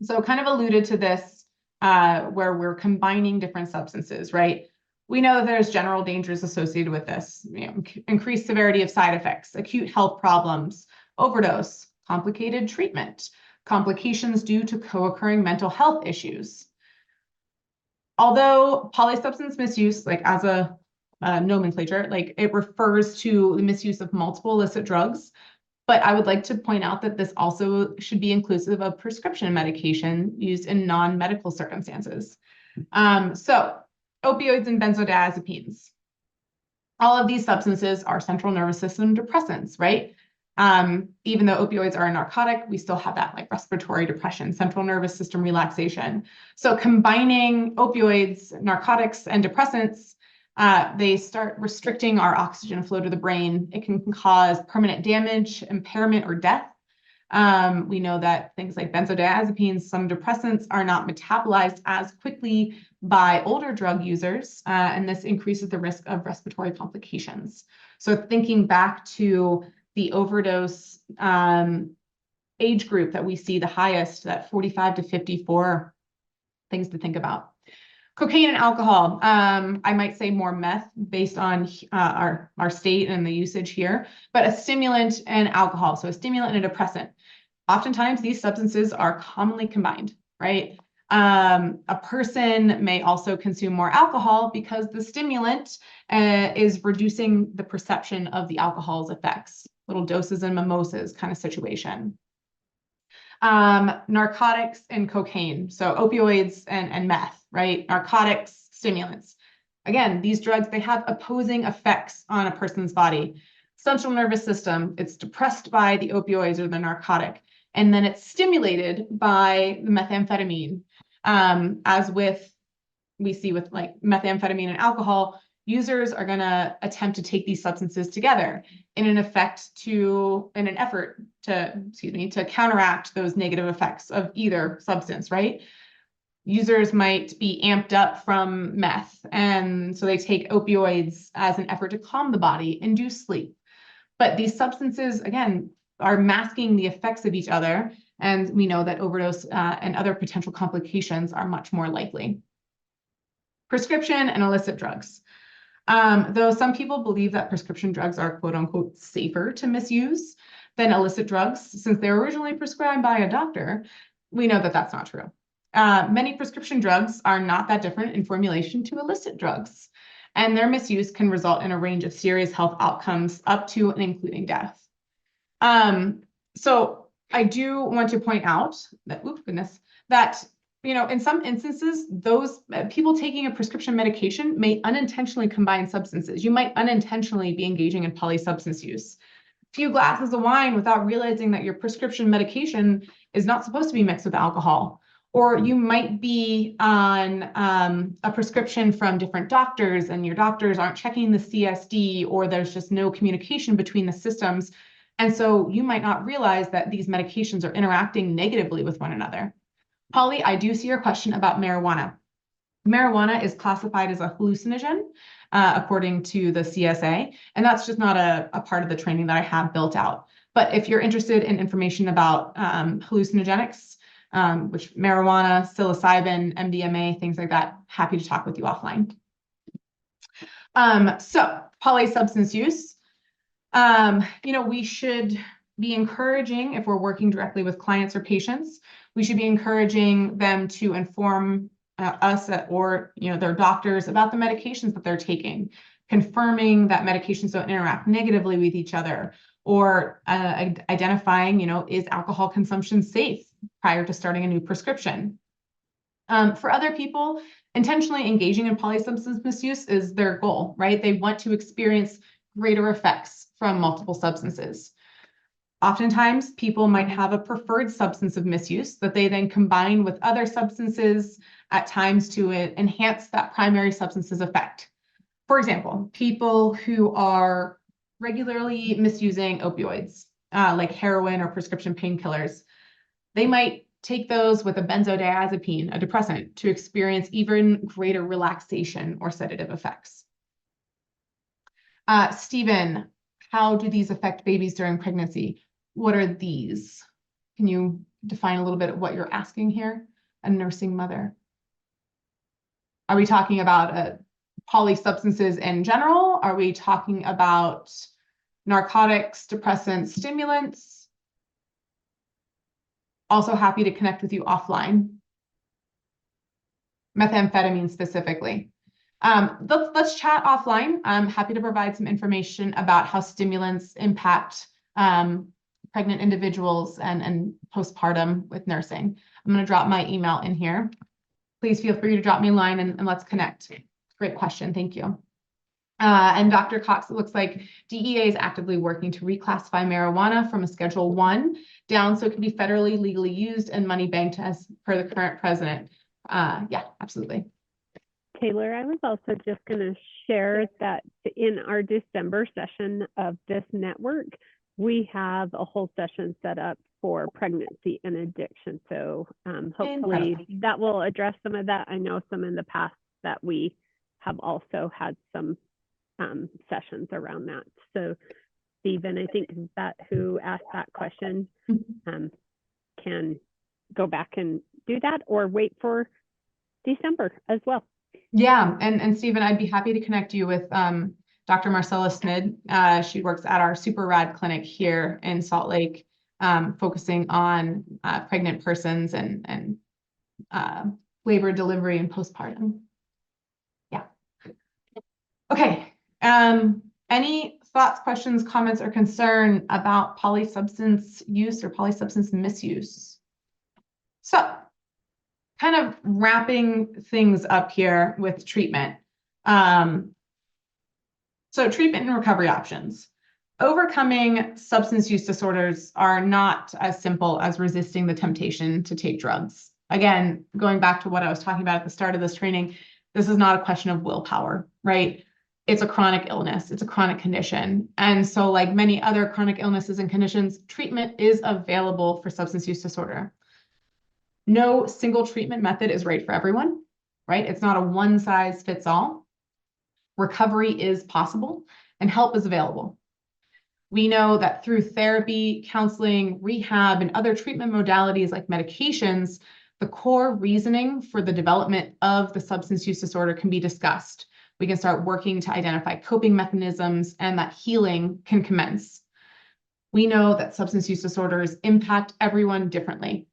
So kind of alluded to this where we're combining different substances, right? We know that there's general dangers associated with this, increased severity of side effects, acute health problems, overdose, complicated treatment, complications due to co-occurring mental health issues. Although polysubstance misuse, as a nomenclature, it refers to the misuse of multiple illicit drugs, but I would like to point out that this also should be inclusive of prescription medication used in non-medical circumstances. So opioids and benzodiazepines. All of these substances are central nervous system depressants, right? Even though opioids are a narcotic, we still have that respiratory depression, central nervous system relaxation. So combining opioids, narcotics, and depressants, they start restricting our oxygen flow to the brain. It can cause permanent damage, impairment, or death. We know that things like benzodiazepines, some depressants, are not metabolized as quickly by older drug users, and this increases the risk of respiratory complications. So thinking back to the overdose age group that we see the highest, that 45 to 54, things to think about. Cocaine and alcohol, I might say more meth based on our state and the usage here, but a stimulant and alcohol, so a stimulant and a depressant. Oftentimes these substances are commonly combined, right? A person may also consume more alcohol because the stimulant is reducing the perception of the alcohol's effects. little doses and mimosas kind of situation. Narcotics and cocaine, so opioids and meth, right? Narcotics, stimulants. Again, these drugs, they have opposing effects on a person's body. Central nervous system, it's depressed by the opioids or the narcotic, and then it's stimulated by the methamphetamine. As we see with like methamphetamine and alcohol, users are going to attempt to take these substances together in an effort to counteract those negative effects of either substance, right? Users might be amped up from meth, and so they take opioids as an effort to calm the body, induce sleep. But these substances, again, are masking the effects of each other, and we know that overdose and other potential complications are much more likely. Prescription and illicit drugs. Though some people believe that prescription drugs are quote unquote safer to misuse than illicit drugs, since they were originally prescribed by a doctor, we know that that's not true. Many prescription drugs are not that different in formulation to illicit drugs, and their misuse can result in a range of serious health outcomes up to and including death. So I do want to point out that, that in some instances, those people taking a prescription medication may unintentionally combine substances. You might unintentionally be engaging in polysubstance use. A few glasses of wine without realizing that your prescription medication is not supposed to be mixed with alcohol. Or you might be on a prescription from different doctors and your doctors aren't checking the CSD, or there's just no communication between the systems. And so you might not realize that these medications are interacting negatively with one another. Polly, I do see your question about marijuana. Marijuana is classified as a hallucinogen, according to the CSA, and that's just not a part of the training that I have built out. But if you're interested in information about hallucinogenics, which marijuana, psilocybin, MDMA, things like that, happy to talk with you offline. So polysubstance use, we should be encouraging, if we're working directly with clients or patients, we should be encouraging them to inform us or their doctors about the medications that they're taking, confirming that medications don't interact negatively with each other, or identifying, is alcohol consumption safe prior to starting a new prescription. For other people, intentionally engaging in polysubstance misuse is their goal, right? They want to experience greater effects from multiple substances. Oftentimes, people might have a preferred substance of misuse that they then combine with other substances at times to enhance that primary substance's effect. For example, people who are regularly misusing opioids, like heroin or prescription painkillers, they might take those with a benzodiazepine, a depressant, to experience even greater relaxation or sedative effects. Stephen, how do these affect babies during pregnancy? What are these? Can you define a little bit of what you're asking here? A nursing mother. Are we talking about polysubstances in general? Are we talking about narcotics, depressants, stimulants? Also happy to connect with you offline. Methamphetamine specifically. Let's chat offline. I'm happy to provide some information about how stimulants impact pregnant individuals and postpartum with nursing. I'm going to drop my email in here. Please feel free to drop me a line and let's connect. Great question. Thank you. And Dr. Cox, it looks like DEA is actively working to reclassify marijuana from a Schedule I down so it can be federally legally used and money banked as per the current president. Yeah, absolutely. Taylor, I was also just going to share that in our December session of this network, we have a whole session set up for pregnancy and addiction. So hopefully that will address some of that. I know some in the past that we have also had some sessions around that. So Stephen, I think that who asked that question can go back and do that or wait for December as well. Yeah, and Stephen, I'd be happy to connect you with Dr. Marcella Snid. She works at our Super Rad clinic here in Salt Lake, focusing on pregnant persons and labor, delivery, and postpartum. Yeah. Okay. Any thoughts, questions, comments, or concern about polysubstance use or polysubstance misuse? So, kind of wrapping things up here with treatment. So treatment and recovery options. Overcoming substance use disorders are not as simple as resisting the temptation to take drugs. Again, going back to what I was talking about at the start of this training, this is not a question of willpower, right? It's a chronic illness, it's a chronic condition. And so like many other chronic illnesses and conditions, treatment is available for substance use disorder. No single treatment method is right for everyone, right? It's not a one size fits all. Recovery is possible and help is available. We know that through therapy, counseling, rehab, and other treatment modalities like medications, the core reasoning for the development of the substance use disorder can be discussed. We can start working to identify coping mechanisms and that healing can commence. We know that substance use disorders impact everyone differently.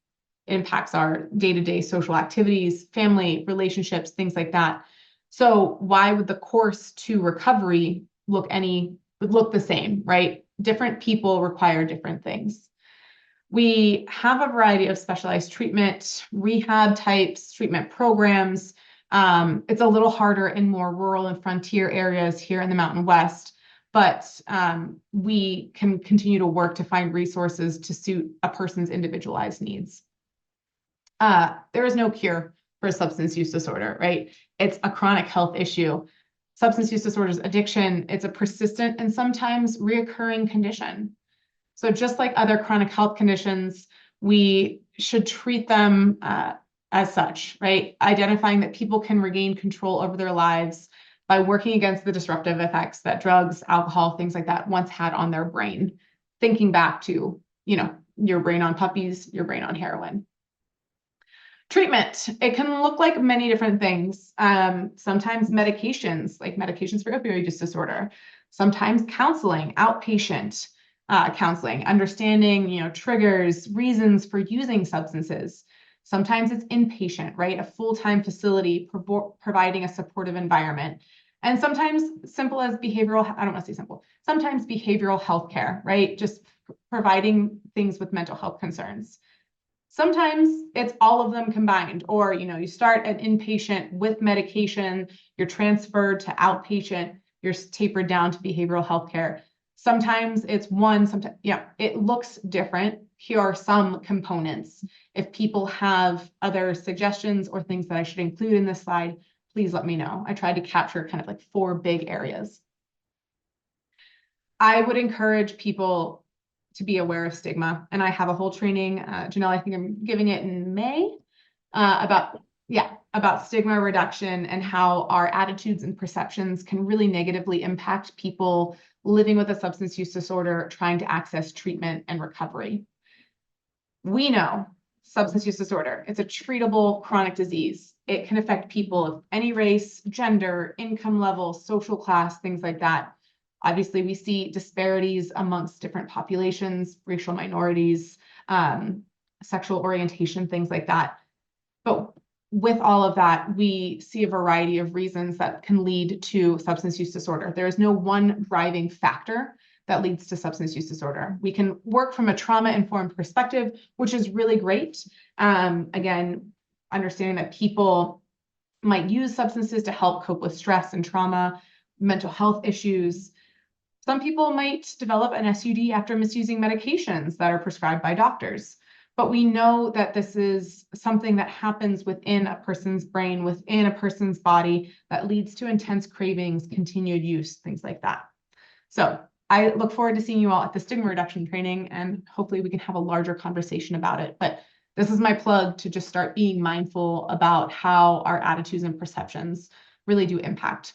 It impacts our day-to-day social activities, family, relationships, things like that. So why would the course to recovery look the same, right? Different people require different things. We have a variety of specialized treatment, rehab types, treatment programs. It's a little harder in more rural and frontier areas here in the Mountain West, but we can continue to work to find resources to suit a person's individualized needs. There is no cure for substance use disorder, right? It's a chronic health issue. Substance use disorders, addiction, it's a persistent and sometimes reoccurring condition. So just like other chronic health conditions, we should treat them as such, right? Identifying that people can regain control over their lives by working against the disruptive effects that drugs, alcohol, things like that once had on their brain. Thinking back to, your brain on puppies, your brain on heroin. Treatment, it can look like many different things. Sometimes medications, like medications for opioid use disorder. Sometimes counseling, outpatient counseling, understanding, triggers, reasons for using substances. Sometimes it's inpatient, right? A full-time facility providing a supportive environment. And sometimes simple as behavioral, I don't want to say simple, sometimes behavioral health care, right? Just providing things with mental health concerns. Sometimes it's all of them combined, or, you start an inpatient with medication, you're transferred to outpatient, you're tapered down to behavioral health care. Sometimes it's one, sometimes, it looks different. Here are some components. If people have other suggestions or things that I should include in this slide, please let me know. I tried to capture kind of like 4 big areas. I would encourage people to be aware of stigma. And I have a whole training, Janelle, I think I'm giving it in May, about stigma reduction and how our attitudes and perceptions can really negatively impact people living with a substance use disorder, trying to access treatment and recovery. We know substance use disorder, it's a treatable chronic disease. It can affect people of any race, gender, income level, social class, things like that. Obviously, we see disparities amongst different populations, racial minorities, sexual orientation, things like that. But with all of that, we see a variety of reasons that can lead to substance use disorder. There is no one driving factor that leads to substance use disorder. We can work from a trauma-informed perspective, which is really great. Again, understanding that people might use substances to help cope with stress and trauma, mental health issues. Some people might develop an SUD after misusing medications that are prescribed by doctors. But we know that this is something that happens within a person's brain, within a person's body, that leads to intense cravings, continued use, things like that. So I look forward to seeing you all at the stigma reduction training, and hopefully we can have a larger conversation about it. But this is my plug to just start being mindful about how our attitudes and perceptions really do impact.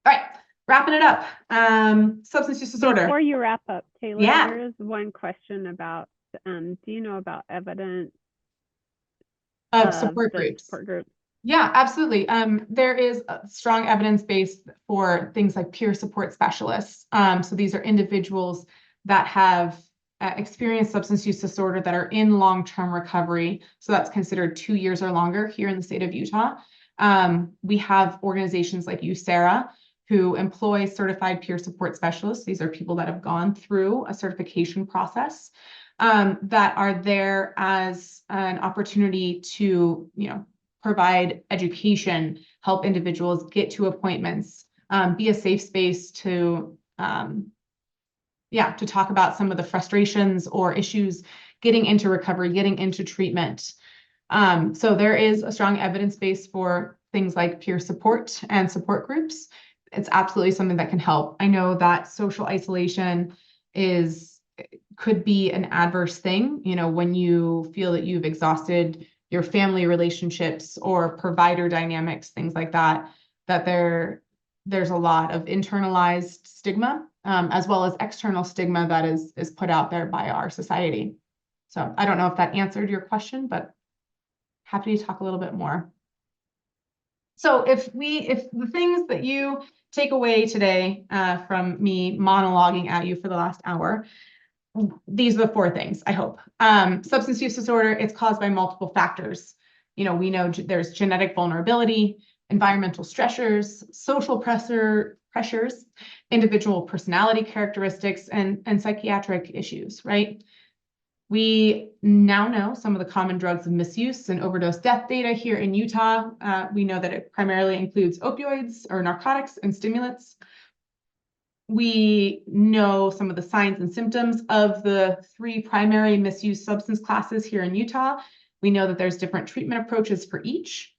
All right. Wrapping it up, substance use disorder. Before you wrap up, Taylor, Yeah. there is one question about, do you know about evidence Of support the groups. support groups? Yeah, absolutely. There is a strong evidence base for things like peer support specialists. So these are individuals that have experienced substance use disorder that are in long-term recovery. So that's considered 2 years or longer here in the state of Utah. We have organizations like USERRA, who employ certified peer support specialists. These are people that have gone through a certification process, that are there as an opportunity to, provide education, help individuals get to appointments, be a safe space to, to talk about some of the frustrations or issues getting into recovery, getting into treatment. So there is a strong evidence base for things like peer support and support groups. It's absolutely something that can help. I know that social isolation could be an adverse thing, when you feel that you've exhausted your family relationships or provider dynamics, things like that, that there's a lot of internalized stigma, as well as external stigma that is put out there by our society. So I don't know if that answered your question, but happy to talk a little bit more. So if the things that you take away today from me monologuing at you for the last hour, these are the 4 things, I hope. Substance use disorder, it's caused by multiple factors. We know there's genetic vulnerability, environmental stressors, social pressures, individual personality characteristics, and psychiatric issues, right? We now know some of the common drugs of misuse and overdose death data here in Utah. We know that it primarily includes opioids or narcotics and stimulants. We know some of the signs and symptoms of the 3 primary misuse substance classes here in Utah. We know that there's different treatment approaches for each,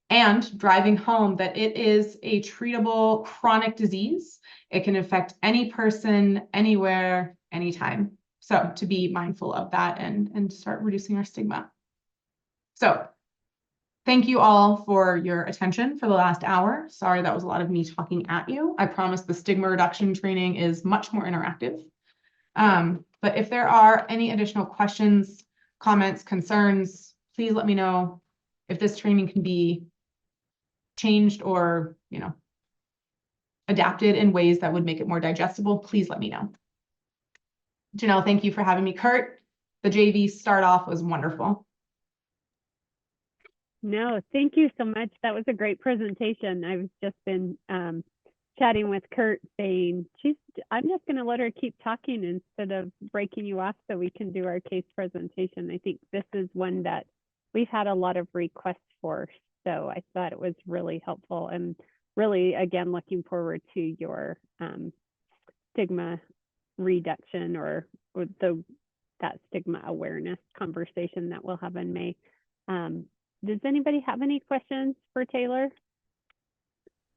and driving home that it is a treatable chronic disease. It can affect any person, anywhere, anytime. So to be mindful of that and start reducing our stigma. So thank you all for your attention for the last hour. Sorry, that was a lot of me talking at you. I promise the stigma reduction training is much more interactive. But if there are any additional questions, comments, concerns, please let me know. If this training can be changed or, adapted in ways that would make it more digestible, please let me know. Janelle, thank you for having me. Kurt, the JV start off was wonderful. No, thank you so much. That was a great presentation. I've just been chatting with Kurt saying, I'm just going to let her keep talking instead of breaking you off so we can do our case presentation. I think this is one that we've had a lot of requests for. So I thought it was really helpful, and really, again, looking forward to your stigma reduction or that stigma awareness conversation that we'll have in May. Does anybody have any questions for Taylor?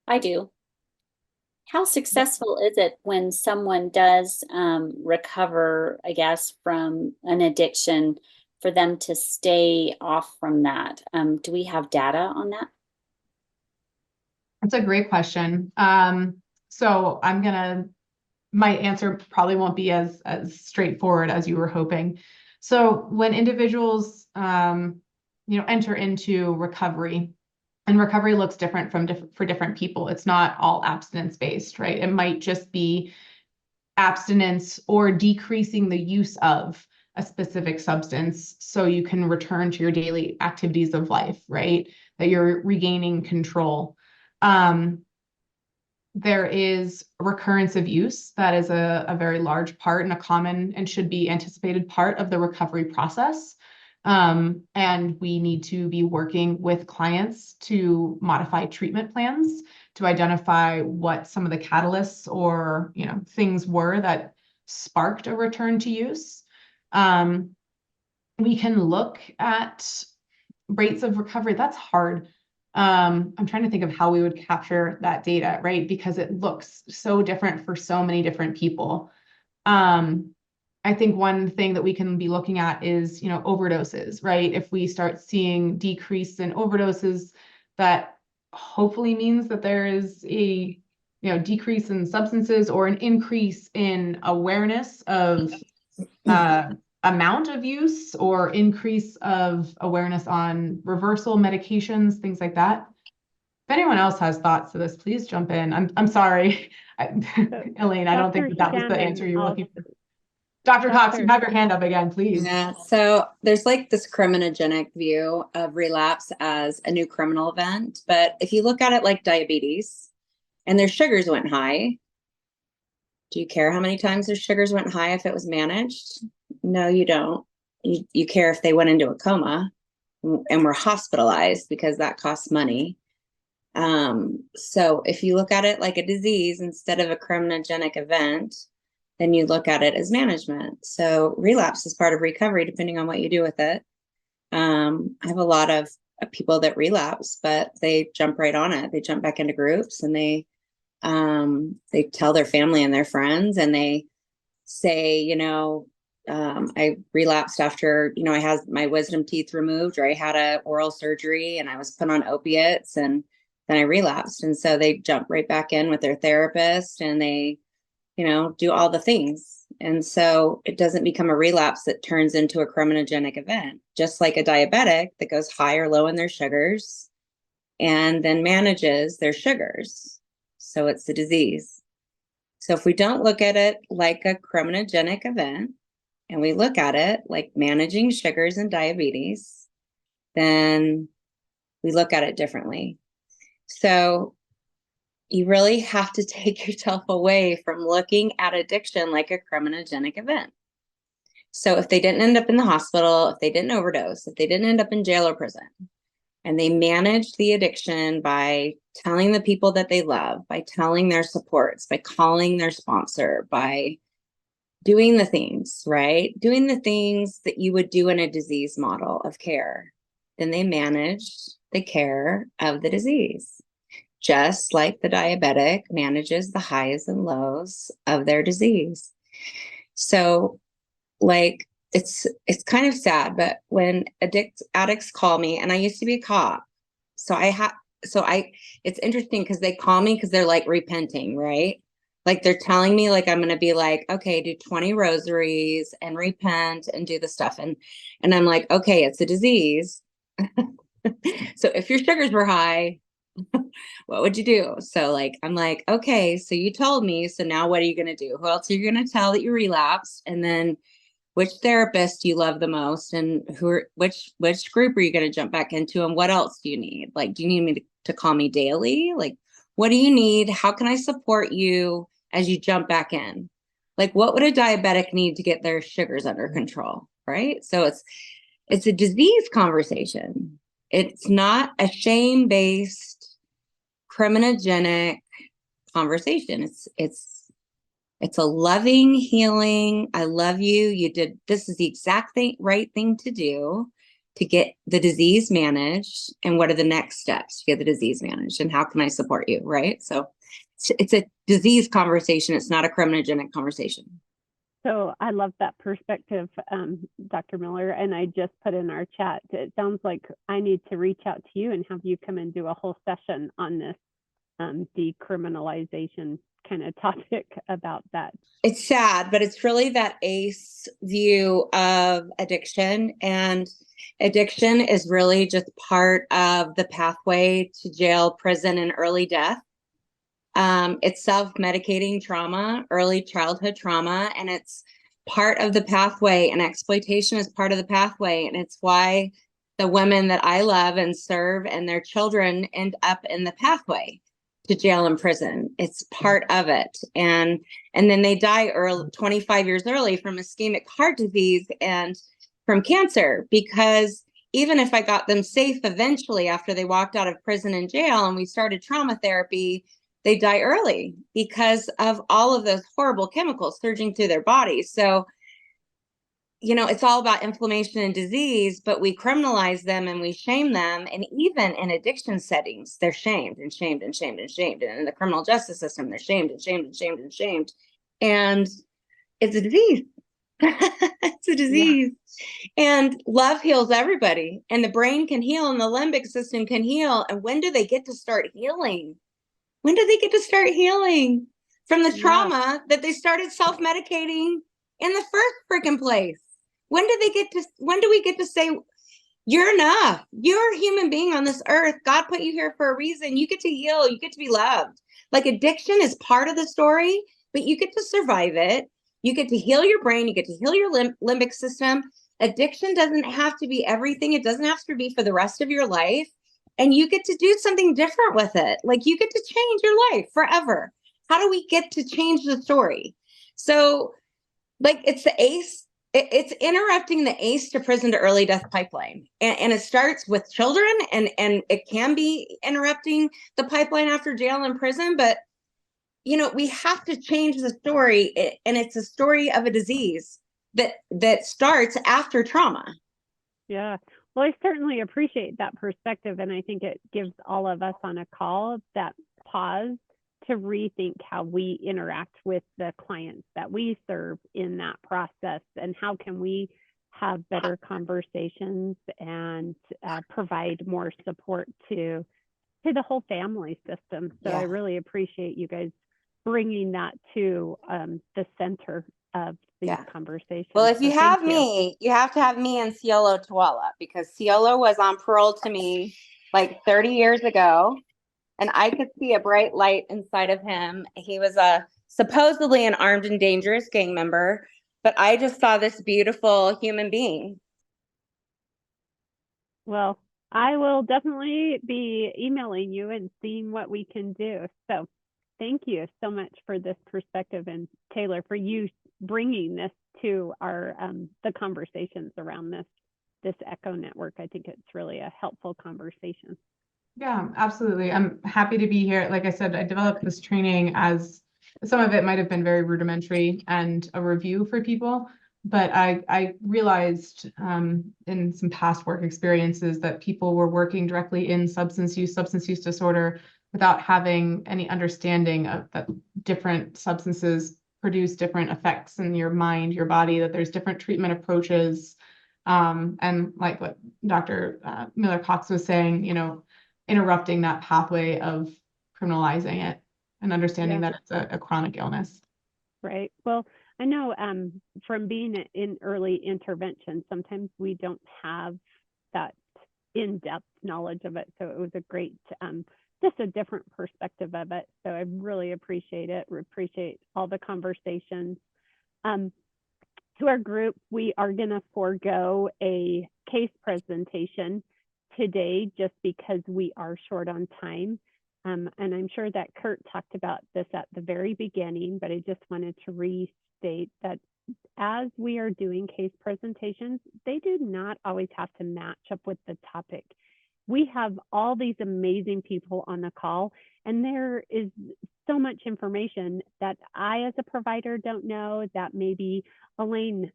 I do. How successful is it when someone does recover, I guess, from an addiction, for them to stay off from that? Do we have data on that? That's a great question. So my answer probably won't be as straightforward as you were hoping. So when individuals, enter into recovery, and recovery looks different for different people. It's not all abstinence based, right? It might just be abstinence or decreasing the use of a specific substance so you can return to your daily activities of life, right? That you're regaining control. There is recurrence of use. That is a very large part and a common and should be anticipated part of the recovery process. And we need to be working with clients to modify treatment plans to identify what some of the catalysts or, things were that sparked a return to use. We can look at rates of recovery. That's hard. I'm trying to think of how we would capture that data, right? Because it looks so different for so many different people. I think one thing that we can be looking at is, overdoses, right? If we start seeing decrease in overdoses, that hopefully means that there is a, decrease in substances or an increase in awareness of amount of use or increase of awareness on reversal medications, things like that. If anyone else has thoughts to this, please jump in. I'm sorry, Elaine, I don't think that was the answer you were looking for. Dr. Cox, you have your hand up again, please. Yeah, so there's like this criminogenic view of relapse as a new criminal event. But if you look at it like diabetes, and their sugars went high. Do you care how many times their sugars went high if it was managed? No, you don't. You care if they went into a coma and were hospitalized, because that costs money. So if you look at it like a disease instead of a criminogenic event, then you look at it as management. So relapse is part of recovery, depending on what you do with it. I have a lot of people that relapse, but they jump right on it. They jump back into groups, and they tell their family and their friends, and they say, I relapsed after, I had my wisdom teeth removed, or I had a oral surgery and I was put on opiates, and then I relapsed. And so they jump right back in with their therapist, and they, do all the things. And so it doesn't become a relapse that turns into a criminogenic event, just like a diabetic that goes high or low in their sugars and then manages their sugars. So it's a disease. So if we don't look at it like a criminogenic event, and we look at it like managing sugars and diabetes, then we look at it differently. So you really have to take yourself away from looking at addiction like a criminogenic event. So if they didn't end up in the hospital, if they didn't overdose, if they didn't end up in jail or prison, and they managed the addiction by telling the people that they love, by telling their supports, by calling their sponsor, by doing the things, right? Doing the things that you would do in a disease model of care, then they managed the care of the disease, just like the diabetic manages the highs and lows of their disease. So like, it's kind of sad, but when addicts call me, and I used to be a cop, it's interesting because they call me because they're like repenting, right? Like they're telling me like I'm going to be like, okay, do 20 rosaries and repent and do the stuff. And I'm like, okay, it's a disease. So if your sugars were high, what would you do? So like, I'm like, okay, so you told me, so now what are you going to do? Who else are you going to tell that you relapsed? And then which therapist do you love the most? And which group are you going to jump back into? And what else do you need? Like, do you need me to call me daily? Like, what do you need? How can I support you as you jump back in? Like, what would a diabetic need to get their sugars under control? Right. So it's a disease conversation. It's not a shame-based criminogenic conversation. It's a loving, healing, I love you. You did, this is the exact right thing to do to get the disease managed. And what are the next steps to get the disease managed? And how can I support you? Right. So it's a disease conversation. It's not a criminogenic conversation. So I love that perspective, Dr. Miller. And I just put in our chat, it sounds like I need to reach out to you and have you come and do a whole session on this decriminalization kind of topic about that. It's sad, but it's really that ACE view of addiction, and addiction is really just part of the pathway to jail, prison, and early death. It's self-medicating trauma, early childhood trauma, and it's part of the pathway, and exploitation is part of the pathway. And it's why the women that I love and serve and their children end up in the pathway to jail and prison. It's part of it. And then they die early, 25 years early, from ischemic heart disease and from cancer, because even if I got them safe eventually after they walked out of prison and jail and we started trauma therapy, they die early because of all of those horrible chemicals surging through their bodies. So, it's all about inflammation and disease, but we criminalize them and we shame them. And even in addiction settings, they're shamed and shamed and shamed and shamed. And in the criminal justice system, they're shamed and shamed and shamed and shamed. And it's a disease. It's a disease. Yeah. And love heals everybody. And the brain can heal and the limbic system can heal. And when do they get to start healing? When do they get to start healing from the trauma that they started self-medicating in the first freaking place? When do we get to say, you're enough? You're a human being on this earth. God put you here for a reason. You get to heal. You get to be loved. Like, addiction is part of the story, but you get to survive it. You get to heal your brain. You get to heal your limbic system. Addiction doesn't have to be everything. It doesn't have to be for the rest of your life. and you get to do something different with it. Like you get to change your life forever. How do we get to change the story? So like it's the ACE, it's interrupting the ACE to prison to early death pipeline. And it starts with children, and it can be interrupting the pipeline after jail and prison, but we have to change the story, and it's a story of a disease that starts after trauma. Yeah. Well, I certainly appreciate that perspective, and I think it gives all of us on a call that pause to rethink how we interact with the clients that we serve in that process, and how can we have better conversations and provide more support to the whole family system. So I really appreciate you guys bringing that to the center of these conversations. Well, if you So have thank you. me, you have to have me and Ciolo Tuala, because Ciolo was on parole to me like 30 years ago, and I could see a bright light inside of him. He was supposedly an armed and dangerous gang member, but I just saw this beautiful human being. Well, I will definitely be emailing you and seeing what we can do. So thank you so much for this perspective, and Taylor, for you bringing this to our the conversations around this ECHO network. I think it's really a helpful conversation. Yeah, absolutely. I'm happy to be here. Like I said, I developed this training as some of it might have been very rudimentary and a review for people, but I realized in some past work experiences that people were working directly in substance use disorder without having any understanding of that different substances produce different effects in your mind, your body, that there's different treatment approaches. And like what Dr. Miller-Cox was saying, interrupting that pathway of criminalizing it and understanding that it's a chronic illness. Right. Well, I know from being in early intervention, sometimes we don't have that in-depth knowledge of it. So it was a great, just a different perspective of it. So I really appreciate it. We appreciate all the conversations. To our group, we are going to forego a case presentation today just because we are short on time. And I'm sure that Kurt talked about this at the very beginning, but I just wanted to restate that as we are doing case presentations, they do not always have to match up with the topic. We have all these amazing people on the call, and there is so much information that I, as a provider, don't know that maybe Elaine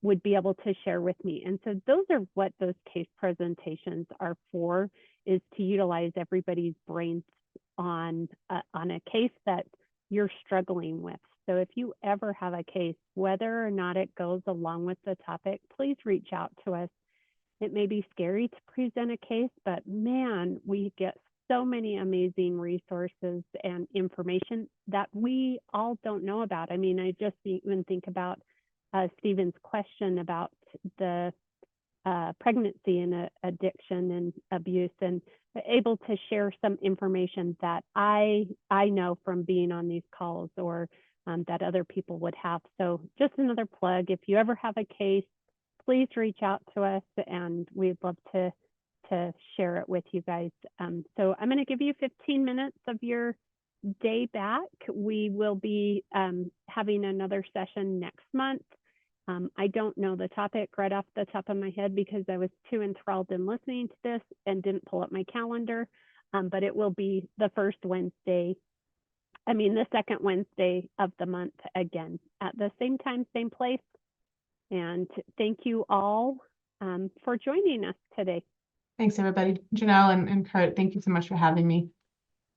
would be able to share with me. And so those are what those case presentations are for, is to utilize everybody's brains on a case that you're struggling with. So if you ever have a case, whether or not it goes along with the topic, please reach out to us. It may be scary to present a case, but man, we get so many amazing resources and information that we all don't know about. I mean, I just even think about Stephen's question about the pregnancy and addiction and abuse, and able to share some information that I know from being on these calls, or that other people would have. So just another plug, if you ever have a case, please reach out to us, and we'd love to share it with you guys. So I'm going to give you 15 minutes of your day back. We will be having another session next month. I don't know the topic right off the top of my head because I was too enthralled in listening to this and didn't pull up my calendar, but it will be the second Wednesday of the month, again, at the same time, same place. And thank you all for joining us today. Thanks, everybody. Janelle and Kurt, thank you so much for having me.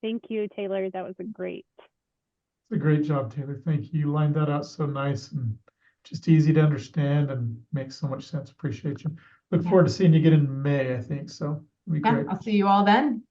Thank you, Taylor. That was great. It's a great job, Taylor. Thank you. You lined that out so nice and just easy to understand and makes so much sense. Appreciate you. Look forward to seeing you again in May, I think. So it'll be great. I'll see you all then.